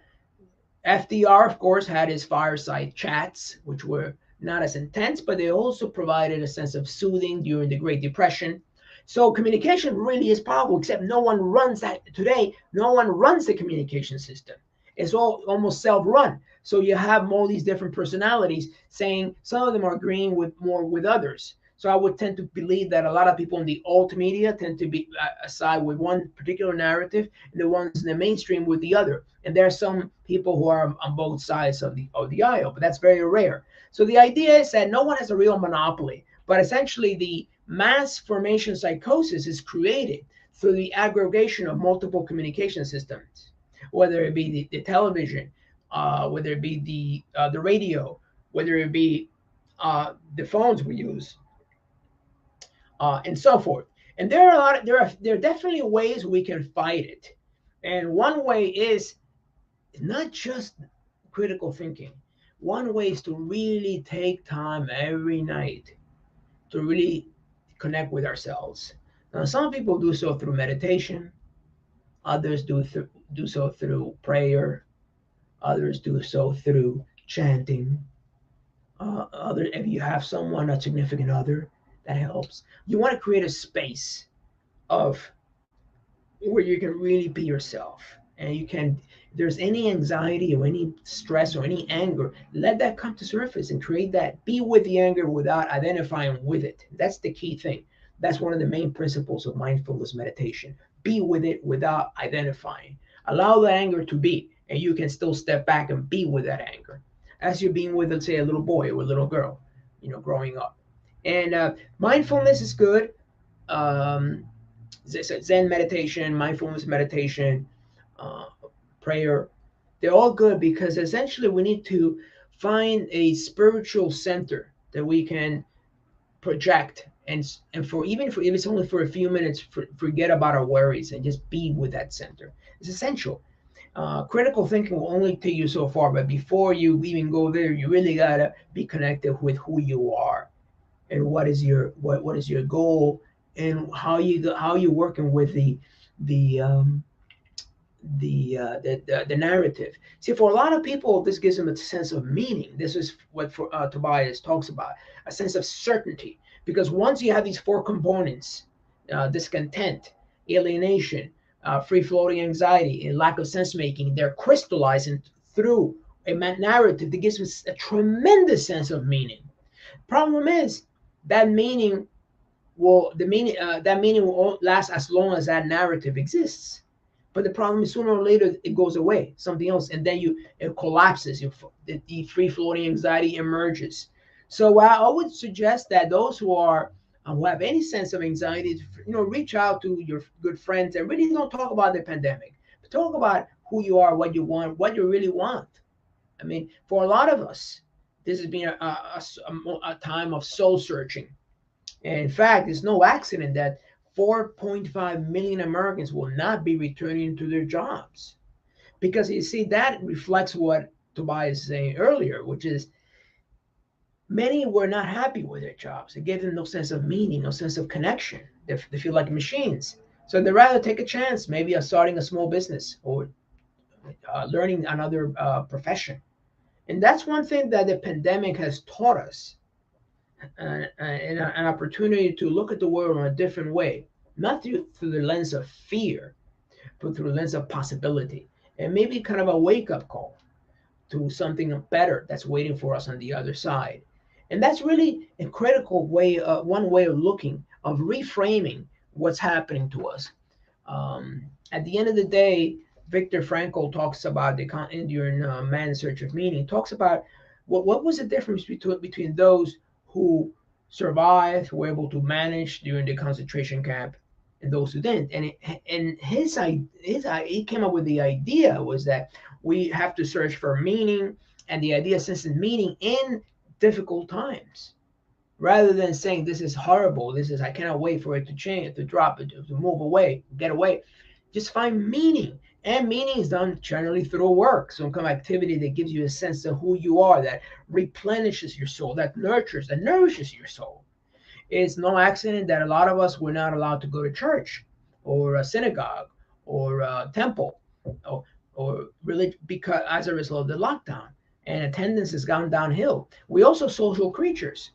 FDR, of course, had his fireside chats, which were not as intense, but they also provided a sense of soothing during the Great Depression. So communication really is powerful, except no one runs that today. No one runs the communication system. It's all almost self-run. So you have all these different personalities saying some of them are agreeing with others. So I would tend to believe that a lot of people in the alt media tend to be aside with one particular narrative, and the ones in the mainstream with the other. And there are some people who are on both sides of the aisle, but that's very rare. So the idea is that no one has a real monopoly, but essentially the mass formation psychosis is created through the aggregation of multiple communication systems, whether it be the television, whether it be the radio, whether it be the phones we use, and so forth. And there are definitely ways we can fight it. And one way is not just critical thinking. One way is to really take time every night to really connect with ourselves. Now, some people do so through meditation. Others do so through prayer. Others do so through chanting. If you have someone, a significant other, that helps. You want to create a space of where you can really be yourself, and you can. If there's any anxiety or any stress or any anger, let that come to surface and create that. Be with the anger without identifying with it. That's the key thing. That's one of the main principles of mindfulness meditation. Be with it without identifying. Allow the anger to be, and you can still step back and be with that anger, as you're being with, let's say, a little boy or a little girl, growing up. And mindfulness is good. Zen meditation, mindfulness meditation, prayer, they're all good because essentially we need to find a spiritual center that we can project and for even if it's only for a few minutes, forget about our worries and just be with that center. It's essential. Critical thinking will only take you so far, but before you even go there, you really gotta be connected with who you are and what is your goal, and how you're working with the narrative. See, for a lot of people, this gives them a sense of meaning. This is what Tobias talks about, a sense of certainty. Because once you have these four components, discontent, alienation, free-floating anxiety, and lack of sense-making, they're crystallizing through a narrative that gives us a tremendous sense of meaning. Problem is, that meaning will last as long as that narrative exists. But the problem is, sooner or later it goes away, something else, and then it collapses. The free floating anxiety emerges. So I would suggest that those who have any sense of anxiety, reach out to your good friends and really don't talk about the pandemic, but talk about who you are, what you want, what you really want. I mean, for a lot of us, this has been a time of soul searching. And in fact, it's no accident that 4.5 million Americans will not be returning to their jobs. Because you see, that reflects what Tobias was saying earlier, which is Many were not happy with their jobs. It gave them no sense of meaning, no sense of connection. They feel like machines. So they'd rather take a chance, maybe of starting a small business or learning another profession. And that's one thing that the pandemic has taught us, an opportunity to look at the world in a different way, not through the lens of fear, but through the lens of possibility. And maybe kind of a wake up call to something better that's waiting for us on the other side. And that's really a critical way, one way of looking, of reframing what's happening to us. At the end of the day, Viktor Frankl talks about the during Man's Search of Meaning, talks about what was the difference between those who survived, were able to manage during the concentration camp, and those who didn't. And he came up with the idea was that we have to search for meaning, and the idea sense of meaning in difficult times, rather than saying this is horrible, this is I cannot wait for it to change, to drop it, to move away, get away. Just find meaning. And meaning is done generally through work, some kind of activity that gives you a sense of who you are, that replenishes your soul, that nurtures and nourishes your soul. It's no accident that a lot of us were not allowed to go to church or a synagogue or a temple or religion because as a result of the lockdown, and attendance has gone downhill. We also social creatures,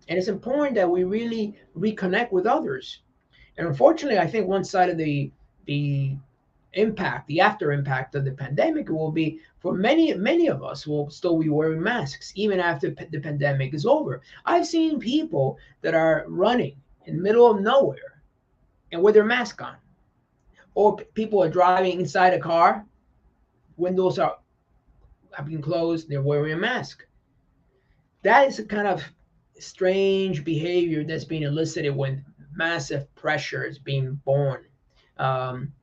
and it's important that we really reconnect with others. And unfortunately, I think one side of the impact, the after impact of the pandemic will be for many of us will still be wearing masks even after the pandemic is over. I've seen people that are running in the middle of nowhere and with their mask on, or people are driving inside a car, windows are have been closed, they're wearing a mask. That is a kind of strange behavior that's being elicited when massive pressure is being born. Um,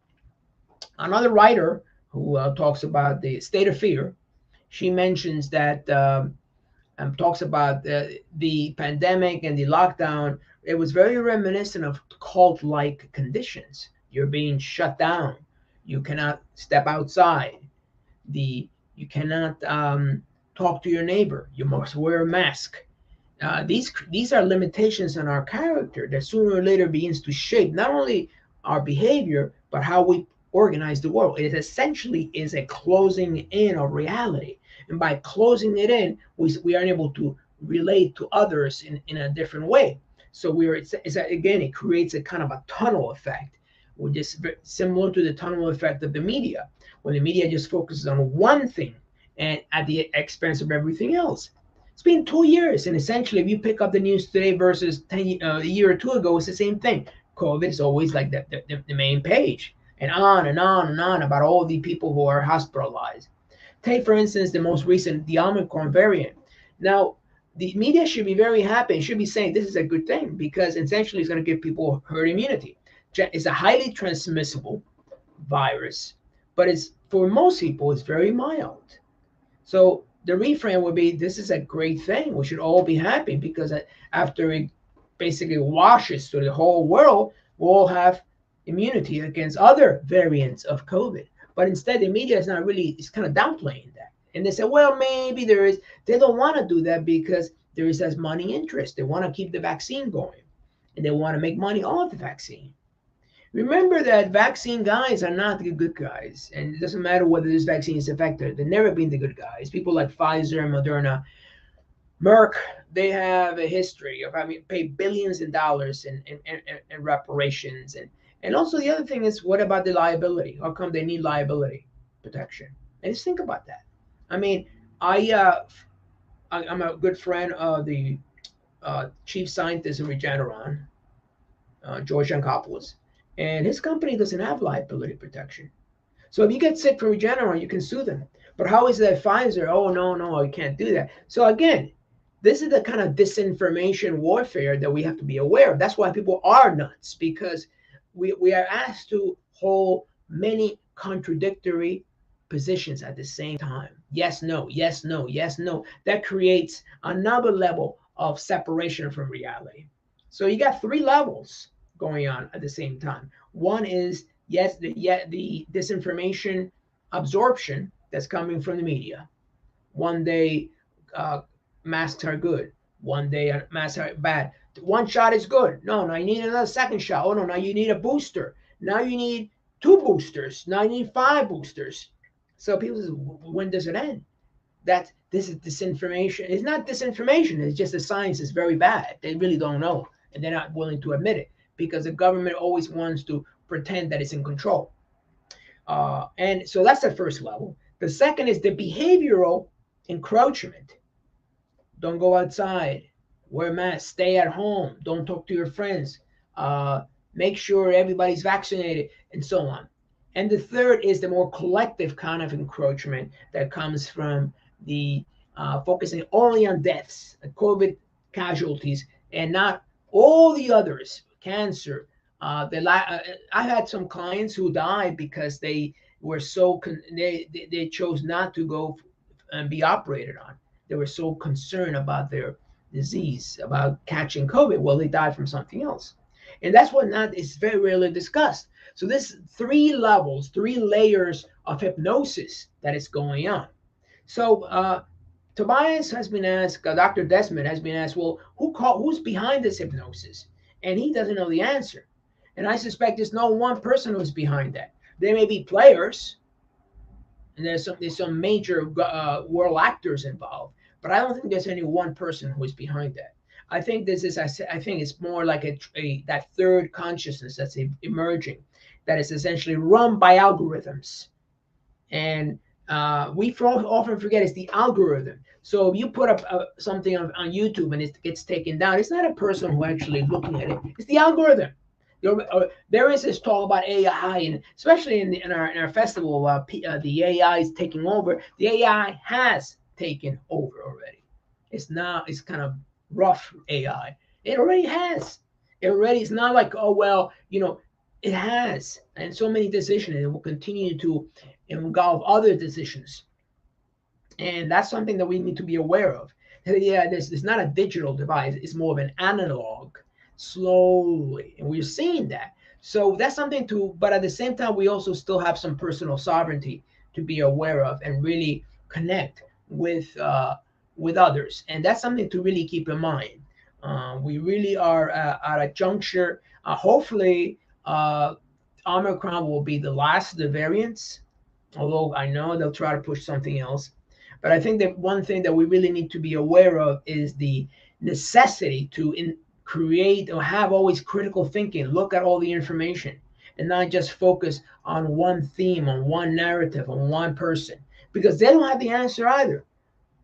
Another writer who talks about the state of fear, she mentions that talks about the pandemic and the lockdown. It was very reminiscent of cult-like conditions. You're being shut down. You cannot step outside. The you cannot talk to your neighbor. You must wear a mask. These are limitations on our character that sooner or later begins to shape not only our behavior but how we organize the world. It essentially is a closing in of reality, and by closing it in, we are unable to relate to others in a different way. So again, it creates a kind of a tunnel effect, which is similar to the tunnel effect of the media, when the media just focuses on one thing and at the expense of everything else. It's been 2 years, and essentially, if you pick up the news today versus a year or two ago, it's the same thing. COVID is always like the main page, and on and on and on about all the people who are hospitalized. Take, for instance, the most recent, the Omicron variant. Now, the media should be very happy and should be saying this is a good thing because essentially it's going to give people herd immunity. It's a highly transmissible virus, but it's for most people, it's very mild. So the reframe would be this is a great thing. We should all be happy because after it basically washes through the whole world, we'll all have immunity against other variants of COVID. But instead, the media is not really, it's kind of downplaying that. And they say, well, maybe there is, they don't want to do that because there is as money interest. They want to keep the vaccine going and they want to make money off the vaccine. Remember that vaccine guys are not the good guys. And it doesn't matter whether this vaccine is effective. They've never been the good guys. People like Pfizer, Moderna, Merck, they have a history of having paid billions of dollars in reparations. And also the other thing is, what about the liability? How come they need liability protection? And just think about that. I mean, I'm a good friend of the chief scientist of Regeneron, George Yancopoulos, and his company doesn't have liability protection. So if you get sick from Regeneron, you can sue them. But how is that Pfizer? Oh, no, you can't do that. So again, this is the kind of disinformation warfare that we have to be aware of. That's why people are nuts, because we are asked to hold many contradictory positions at the same time. Yes, no, yes, no, yes, no. That creates another level of separation from reality. So you got three levels going on at the same time. One is the disinformation absorption that's coming from the media. One day, masks are good. One day mass bad. One shot is good. No, now you need another second shot. Oh no, now you need a booster. Now you need 2 boosters. Now you need 5 boosters. So people say, when does it end? That this is disinformation. It's not disinformation. It's just the science is very bad. They really don't know, and they're not willing to admit it because the government always wants to pretend that it's in control. And so that's the first level. The second is the behavioral encroachment. Don't go outside. Wear a mask. Stay at home. Don't talk to your friends. Make sure everybody's vaccinated, and so on. And the third is the more collective kind of encroachment that comes from the focusing only on deaths, COVID casualties, and not all the others, cancer. I had some clients who died because they were they chose not to go and be operated on. They were so concerned about their disease, about catching COVID. Well, they died from something else. And that's what not is very rarely discussed. So this 3 levels, 3 layers of hypnosis that is going on. So Tobias has been asked, Dr. Desmet has been asked, well, who's behind this hypnosis? And he doesn't know the answer. And I suspect there's no one person who's behind that. There may be players, and there's some major world actors involved, but I don't think there's any one person who is behind that. I think I think it's more like that third consciousness that's emerging, that is essentially run by algorithms, and we often forget it's the algorithm. So if you put up something on YouTube and it gets taken down, it's not a person who actually looking at it; it's the algorithm. There is this talk about AI, and especially in our festival, the AI is taking over. The AI has taken over already. It's kind of rough AI. It already has. It already. It's not like, oh well, it has, and so many decisions. It will continue to involve other decisions, and that's something that we need to be aware of. Yeah, this is not a digital device; it's more of an analog, slowly, and we're seeing that. So that's something to. But at the same time, we also still have some personal sovereignty to be aware of and really connect with others, and that's something to really keep in mind. We really are at a juncture. Hopefully, Omicron will be the last of the variants, although I know they'll try to push something else. But I think that one thing that we really need to be aware of is the necessity to create or have always critical thinking, look at all the information, and not just focus on one theme, on one narrative, on one person, because they don't have the answer either.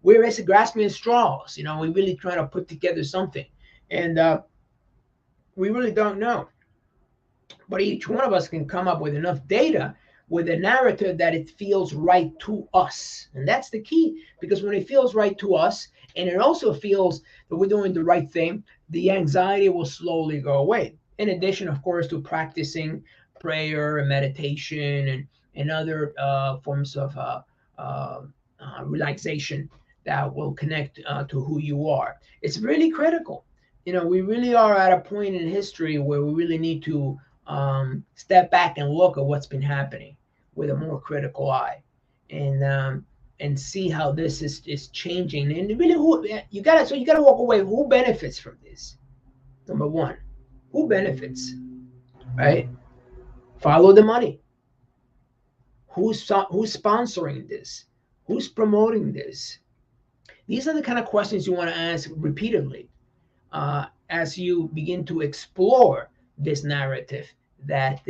We're grasping at straws. We really trying to put together something, and we really don't know. But each one of us can come up with enough data with a narrative that it feels right to us. And that's the key, because when it feels right to us, and it also feels that we're doing the right thing, the anxiety will slowly go away. In addition, of course, to practicing prayer and meditation and other forms of relaxation that will connect to who you are. It's really critical. We really are at a point in history where we really need to step back and look at what's been happening with a more critical eye, and see how this is changing. And really, you gotta walk away. Who benefits from this? Number one, who benefits? Right? Follow the money. Who's sponsoring this? Who's promoting this? These are the kind of questions you want to ask repeatedly as you begin to explore this narrative that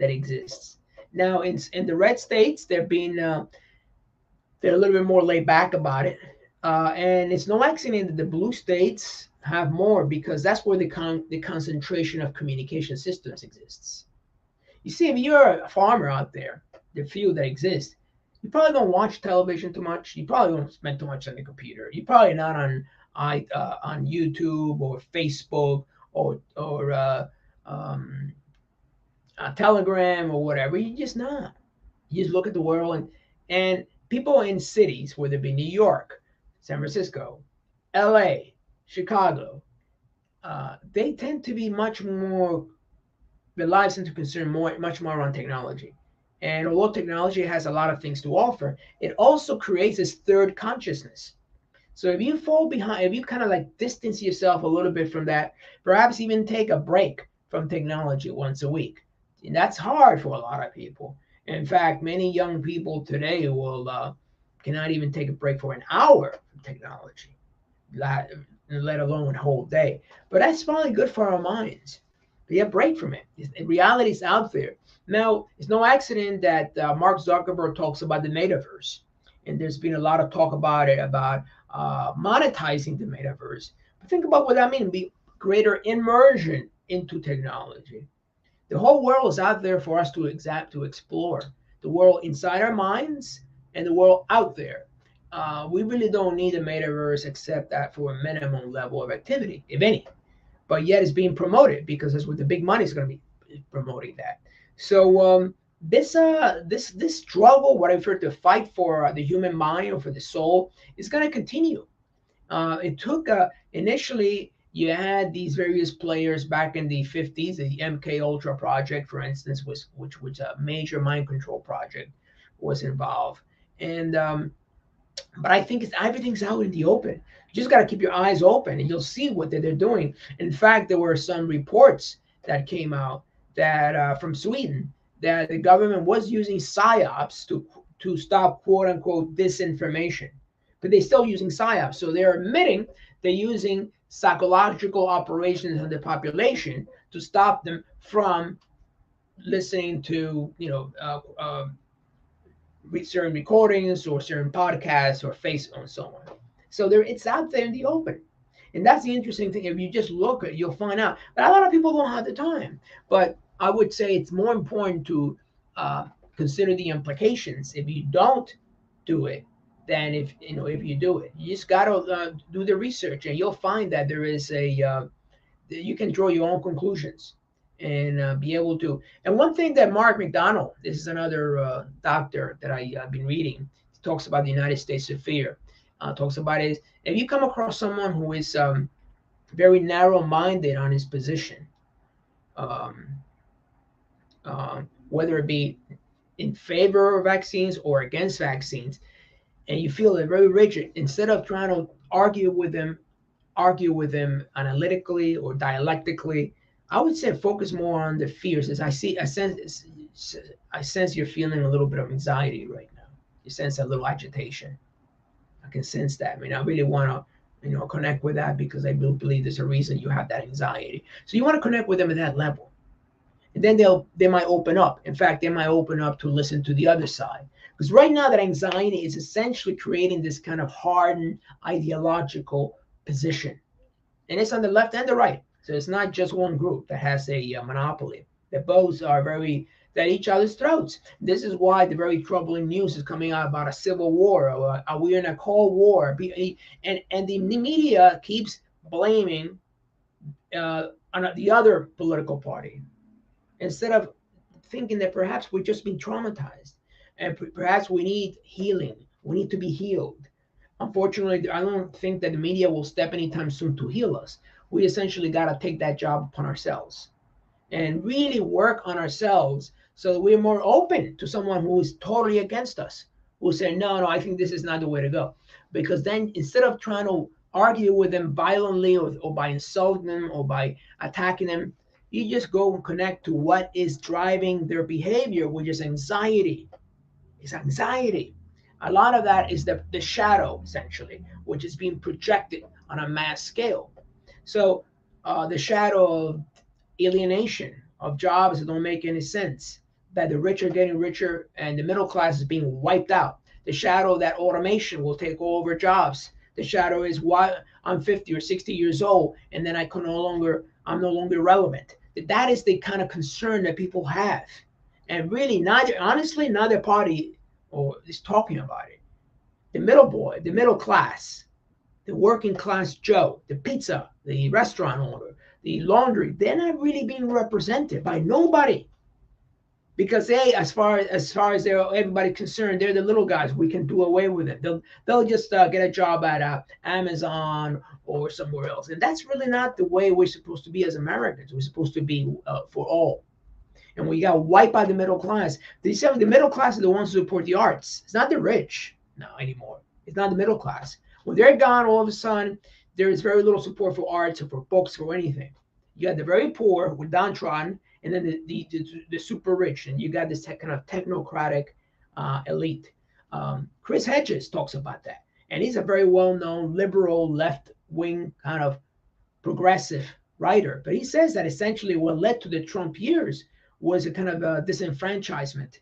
exists. Now, in the red states, they're a little bit more laid back about it, and it's no accident that the blue states have more, because that's where the concentration of communication systems exists. You see, if you're a farmer out there, the few that exist, you probably don't watch television too much. You probably don't spend too much on the computer. You're probably not on YouTube or Facebook or Telegram or whatever. You're just not. You just look at the world, and people in cities, whether it be New York, San Francisco, LA, Chicago, they tend to be much more, their lives tend to concern much more around technology. And although technology has a lot of things to offer, it also creates this third consciousness. So if you fall behind, if you kind of like distance yourself a little bit from that, perhaps even take a break from technology once a week. And that's hard for a lot of people. In fact, many young people today will cannot even take a break for an hour from technology, let alone a whole day. But that's probably good for our minds. Be a break from it. Reality is out there. Now, it's no accident that Mark Zuckerberg talks about the metaverse. And there's been a lot of talk about it, about monetizing the metaverse. But think about what that means, be greater immersion into technology. The whole world is out there for us to explore. The world inside our minds and the world out there. We really don't need a metaverse except that for a minimum level of activity, if any. But yet it's being promoted because that's what the big money is going to be promoting that. So this struggle, what I refer to fight for the human mind or for the soul, is going to continue. It took initially you had these various players back in the 50s. The MK Ultra project, for instance, which was a major mind control project, was involved. And but I think everything's out in the open. You just got to keep your eyes open, and you'll see what they're doing. In fact, there were some reports that came out that from Sweden that the government was using psyops to stop quote unquote disinformation, but they're still using psyops. So they're admitting they're using psychological operations on the population to stop them from listening to certain recordings or certain podcasts or face and so on. So it's out there in the open. And that's the interesting thing. If you just look at it, you'll find out. But a lot of people don't have the time. But I would say it's more important to consider the implications if you don't do it than if you do it. You just got to do the research, and you'll find that there is you can draw your own conclusions and be able to. And one thing that Marc McDonald, this is another doctor that I've been reading, talks about the United States of Fear. Talks about is if you come across someone who is very narrow-minded on his position, um, whether it be in favor of vaccines or against vaccines, and you feel they're very rigid, instead of trying to argue with them analytically or dialectically, I would say focus more on the fears. As I sense you're feeling a little bit of anxiety right now. You sense a little agitation. I can sense that. I mean, I really want to, connect with that because I do believe there's a reason you have that anxiety. So you want to connect with them at that level, and then they might open up. In fact, they might open up to listen to the other side. Because right now, that anxiety is essentially creating this kind of hardened ideological position, and it's on the left and the right. So it's not just one group that has a monopoly. That both are very at each other's throats. This is why the very troubling news is coming out about a civil war. Or are we in a cold war? And the media keeps blaming on the other political party instead of thinking that perhaps we're just being traumatized and perhaps we need healing. We need to be healed. Unfortunately, I don't think that the media will step anytime soon to heal us. We essentially got to take that job upon ourselves and really work on ourselves so that we're more open to someone who is totally against us, who say, no, I think this is not the way to go. Because then instead of trying to argue with them violently or by insulting them or by attacking them, you just go and connect to what is driving their behavior, which is anxiety. It's anxiety. A lot of that is the shadow, essentially, which is being projected on a mass scale. So the shadow of alienation, of jobs that don't make any sense, that the rich are getting richer and the middle class is being wiped out. The shadow that automation will take over jobs. The shadow is why I'm 50 or 60 years old and then I'm no longer relevant. That is the kind of concern that people have. And really, neither party is talking about it. The middle boy, the middle class, the working class Joe, the pizza, the restaurant owner, the laundry, they're not really being represented by nobody. Because as far as everybody's concerned, they're the little guys. We can do away with it. They'll just get a job at Amazon or somewhere else, and that's really not the way we're supposed to be as Americans. We're supposed to be for all, and we got to wipe out the middle class. The middle class are the ones who support the arts. It's not the rich anymore. It's not the middle class. When they're gone, all of a sudden, there is very little support for arts or for books or anything. You got the very poor with downtrodden, and then the super rich, and you got this kind of technocratic elite. Chris Hedges talks about that, and he's a very well-known liberal, left-wing kind of progressive writer. But he says that essentially what led to the Trump years was a kind of a disenfranchisement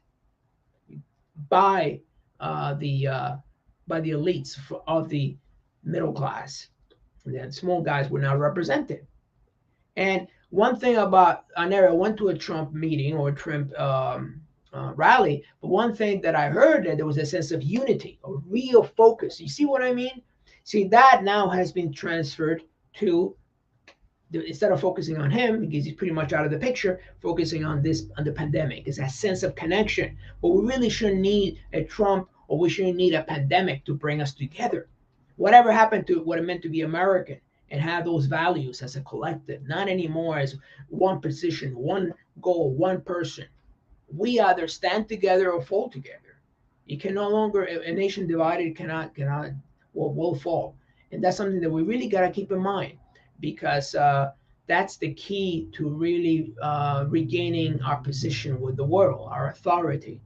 by the elites of the middle class. And then small guys were not represented. And one thing about, I never went to a Trump meeting or a Trump rally, but one thing that I heard, that there was a sense of unity, a real focus. You see what I mean? See, that now has been transferred to, instead of focusing on him, because he's pretty much out of the picture, focusing on the pandemic. It's a sense of connection. But we really shouldn't need a Trump, or we shouldn't need a pandemic to bring us together. Whatever happened to what it meant to be American and have those values as a collective, not anymore as one position, one goal, one person. We either stand together or fall together. You can no longer, a nation divided will fall. And that's something that we really got to keep in mind, because that's the key to really regaining our position with the world, our authority.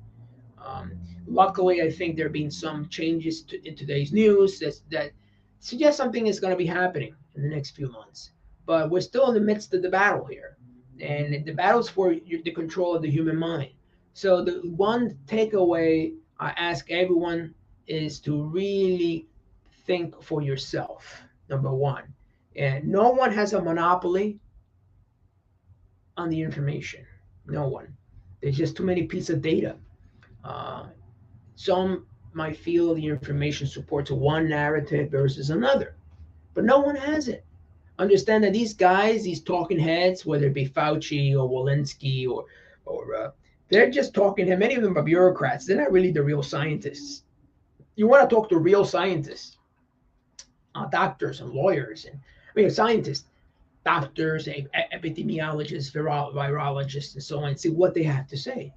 Luckily, I think there have been some changes in today's news that suggest something is going to be happening in the next few months. But we're still in the midst of the battle here. And the battle's for the control of the human mind. So the one takeaway I ask everyone is to really think for yourself, number one. And no one has a monopoly on the information. No one. There's just too many pieces of data. Uh, some might feel the information supports one narrative versus another, but no one has it. Understand that these guys, these talking heads, whether it be Fauci or Walensky or they're just talking heads. Many of them are bureaucrats. They're not really the real scientists. You want to talk to real scientists, doctors and lawyers, and scientists, doctors, epidemiologists, virologists, and so on, and see what they have to say.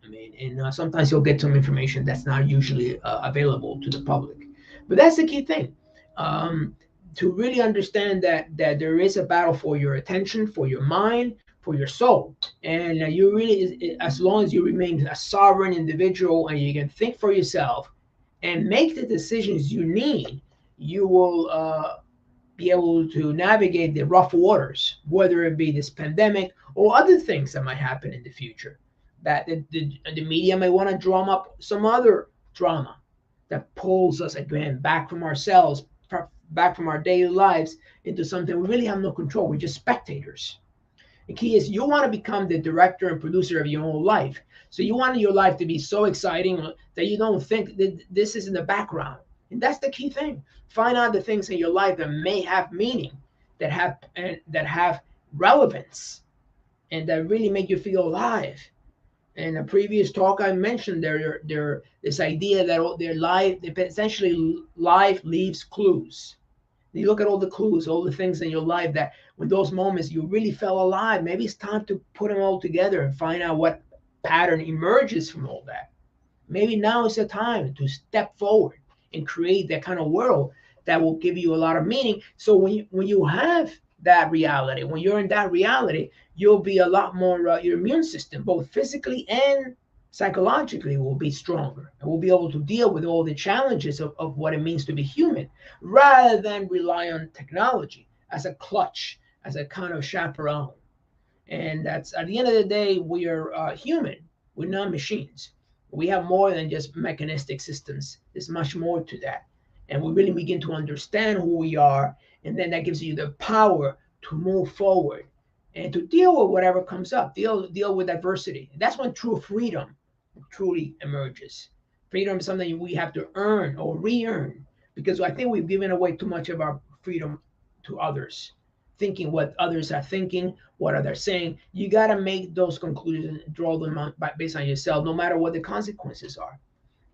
And sometimes you'll get some information that's not usually available to the public. But that's the key thing. To really understand that there is a battle for your attention, for your mind, for your soul. And you really, as long as you remain a sovereign individual and you can think for yourself and make the decisions you need, you will be able to navigate the rough waters, whether it be this pandemic or other things that might happen in the future. That the media may want to drum up some other drama that pulls us again back from ourselves, back from our daily lives into something we really have no control. We're just spectators. The key is you want to become the director and producer of your own life. So you want your life to be so exciting that you don't think that this is in the background. And that's the key thing. Find out the things in your life that may have meaning, that have relevance, and that really make you feel alive. In a previous talk, I mentioned this idea that their life, essentially, life leaves clues. You look at all the clues, all the things in your life that, when those moments you really felt alive, maybe it's time to put them all together and find out what pattern emerges from all that. Maybe now is the time to step forward and create that kind of world that will give you a lot of meaning. So when you have that reality, when you're in that reality, you'll be a lot more, your immune system, both physically and psychologically, will be stronger, and we'll be able to deal with all the challenges of what it means to be human, rather than rely on technology as a clutch, as a kind of chaperone. And that's, at the end of the day, we are human. We're not machines. We have more than just mechanistic systems. There's much more to that. And we really begin to understand who we are. And then that gives you the power to move forward and to deal with whatever comes up, deal with adversity. And that's when true freedom truly emerges. Freedom is something we have to earn or re-earn, because I think we've given away too much of our freedom to others, thinking what others are thinking, what are they saying. You got to make those conclusions, draw them out based on yourself, no matter what the consequences are,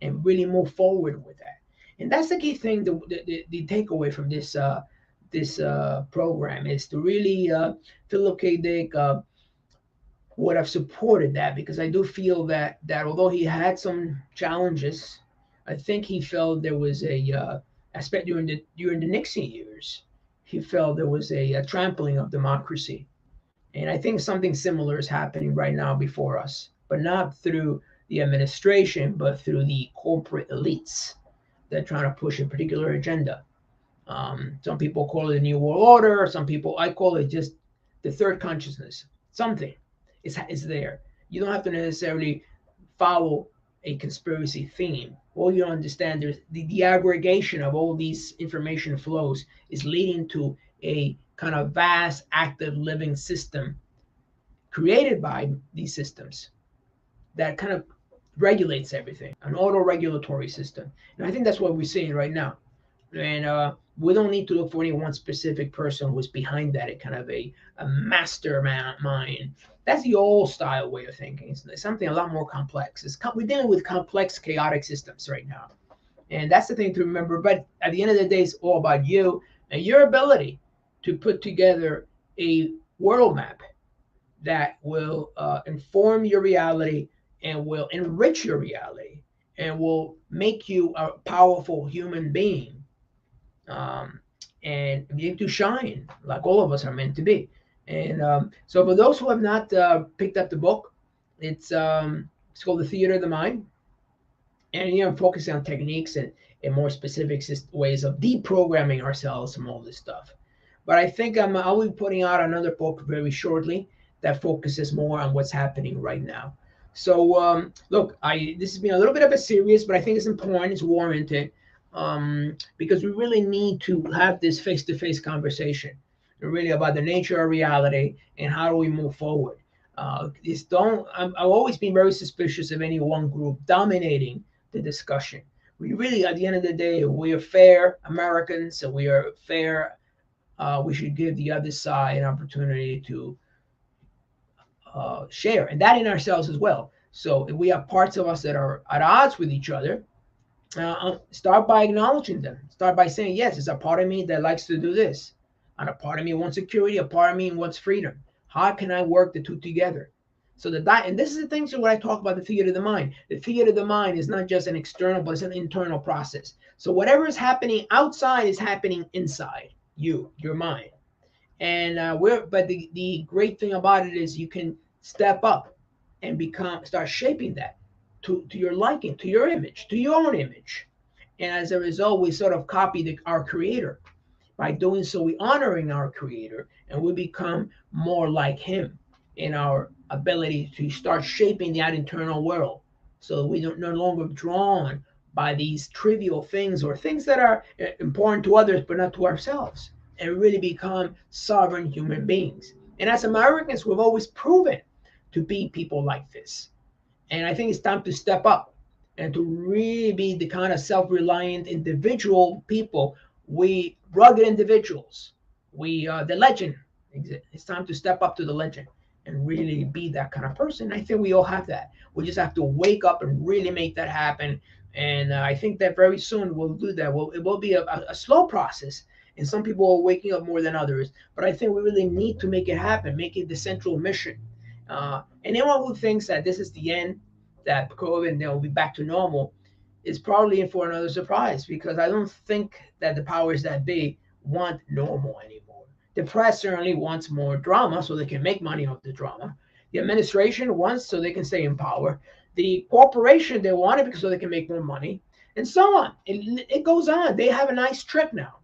and really move forward with that. And that's the key thing. The takeaway from this program is to really Philip K. Dick would have supported that, because I do feel that although he had some challenges, I think he felt there was especially during the Nixon years. He felt there was a trampling of democracy. And I think something similar is happening right now before us, but not through the administration, but through the corporate elites that are trying to push a particular agenda. Some people call it a new world order. Some people, I call it just the third consciousness. Something is there. You don't have to necessarily follow a conspiracy theme. All you understand is the aggregation of all these information flows is leading to a kind of vast, active, living system created by these systems that kind of regulates everything, an auto-regulatory system. And I think that's what we're seeing right now. And we don't need to look for any one specific person who's behind that, kind of a mastermind. That's the old style way of thinking. It's something a lot more complex. We're dealing with complex, chaotic systems right now. And that's the thing to remember. But at the end of the day, it's all about you and your ability to put together a world map that will inform your reality and will enrich your reality and will make you a powerful human being, and be able to shine like all of us are meant to be. And so for those who have not picked up the book, it's called The Theater of the Mind. And I'm focusing on techniques and more specific ways of deprogramming ourselves from all this stuff. But I think I'll be putting out another book very shortly that focuses more on what's happening right now. So look, this has been a little bit of a serious, but I think it's important, it's warranted, because we really need to have this face-to-face conversation, really about the nature of reality and how do we move forward. I've always been very suspicious of any one group dominating the discussion. We really, at the end of the day, we are fair Americans, and we are fair. We should give the other side an opportunity to share, and that in ourselves as well. So if we have parts of us that are at odds with each other, start by acknowledging them. Start by saying, yes, it's a part of me that likes to do this, and a part of me wants security, a part of me wants freedom. How can I work the two together? So and this is the thing. So when I talk about the theater of the mind, the theater of the mind is not just an external, but it's an internal process. So whatever is happening outside is happening inside your mind. And but the great thing about it is you can step up and start shaping that to your liking, to your image, to your own image. And as a result, we sort of copy our creator. By doing so, we honoring our creator, and we become more like him in our ability to start shaping that internal world. So we don't no longer drawn by these trivial things or things that are important to others but not to ourselves, and really become sovereign human beings. And as Americans, we've always proven to be people like this. And I think it's time to step up and to really be the kind of self-reliant individual people. We rugged individuals. The legend. It's time to step up to the legend and really be that kind of person. I think we all have that. We just have to wake up and really make that happen. And I think that very soon we'll do that. It will be a slow process. And some people are waking up more than others. But I think we really need to make it happen, make it the central mission. And anyone who thinks that this is the end, that COVID and they'll be back to normal, is probably in for another surprise, because I don't think that the powers that be want normal anymore. The press certainly wants more drama so they can make money off the drama. The administration wants so they can stay in power. The corporation, they want it because so they can make more money, and so on. It goes on. They have a nice trick now.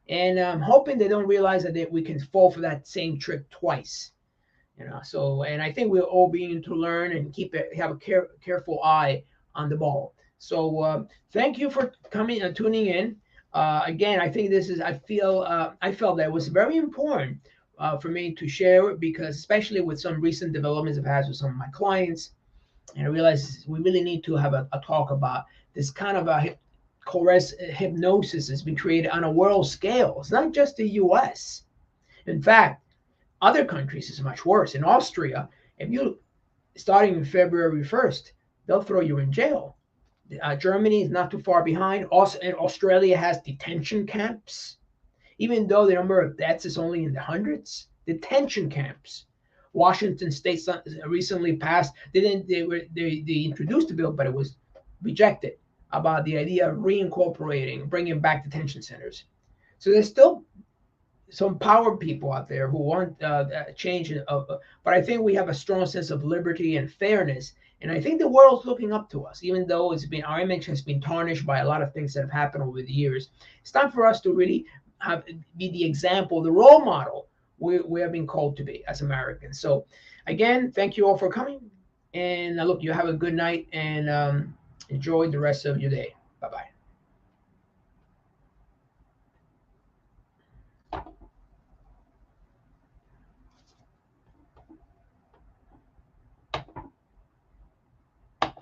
And I'm hoping they don't realize that we can fall for that same trick twice. So, and I think we're all being to learn and have a careful eye on the ball. So thank you for coming and tuning in. Again, I think I felt that it was very important for me to share, because especially with some recent developments I've had with some of my clients, and I realized we really need to have a talk about this kind of a hypnosis has been created on a world scale. It's not just the US. In fact, other countries is much worse. In Austria, if you starting in February 1st, they'll throw you in jail. Germany is not too far behind. Also, and Australia has detention camps, even though the number of deaths is only in the hundreds. Detention camps. Washington State recently passed. They introduced the bill, but it was rejected. about the idea of reincorporating, bringing back detention centers. So there's still some power people out there who want change but I think we have a strong sense of liberty and fairness, and I think the world's looking up to us, even though our image has been tarnished by a lot of things that have happened over the years. It's time for us to really be the example, the role model we have been called to be as Americans. So again, thank you all for coming, and look, you have a good night, and enjoy the rest of your day. Bye bye.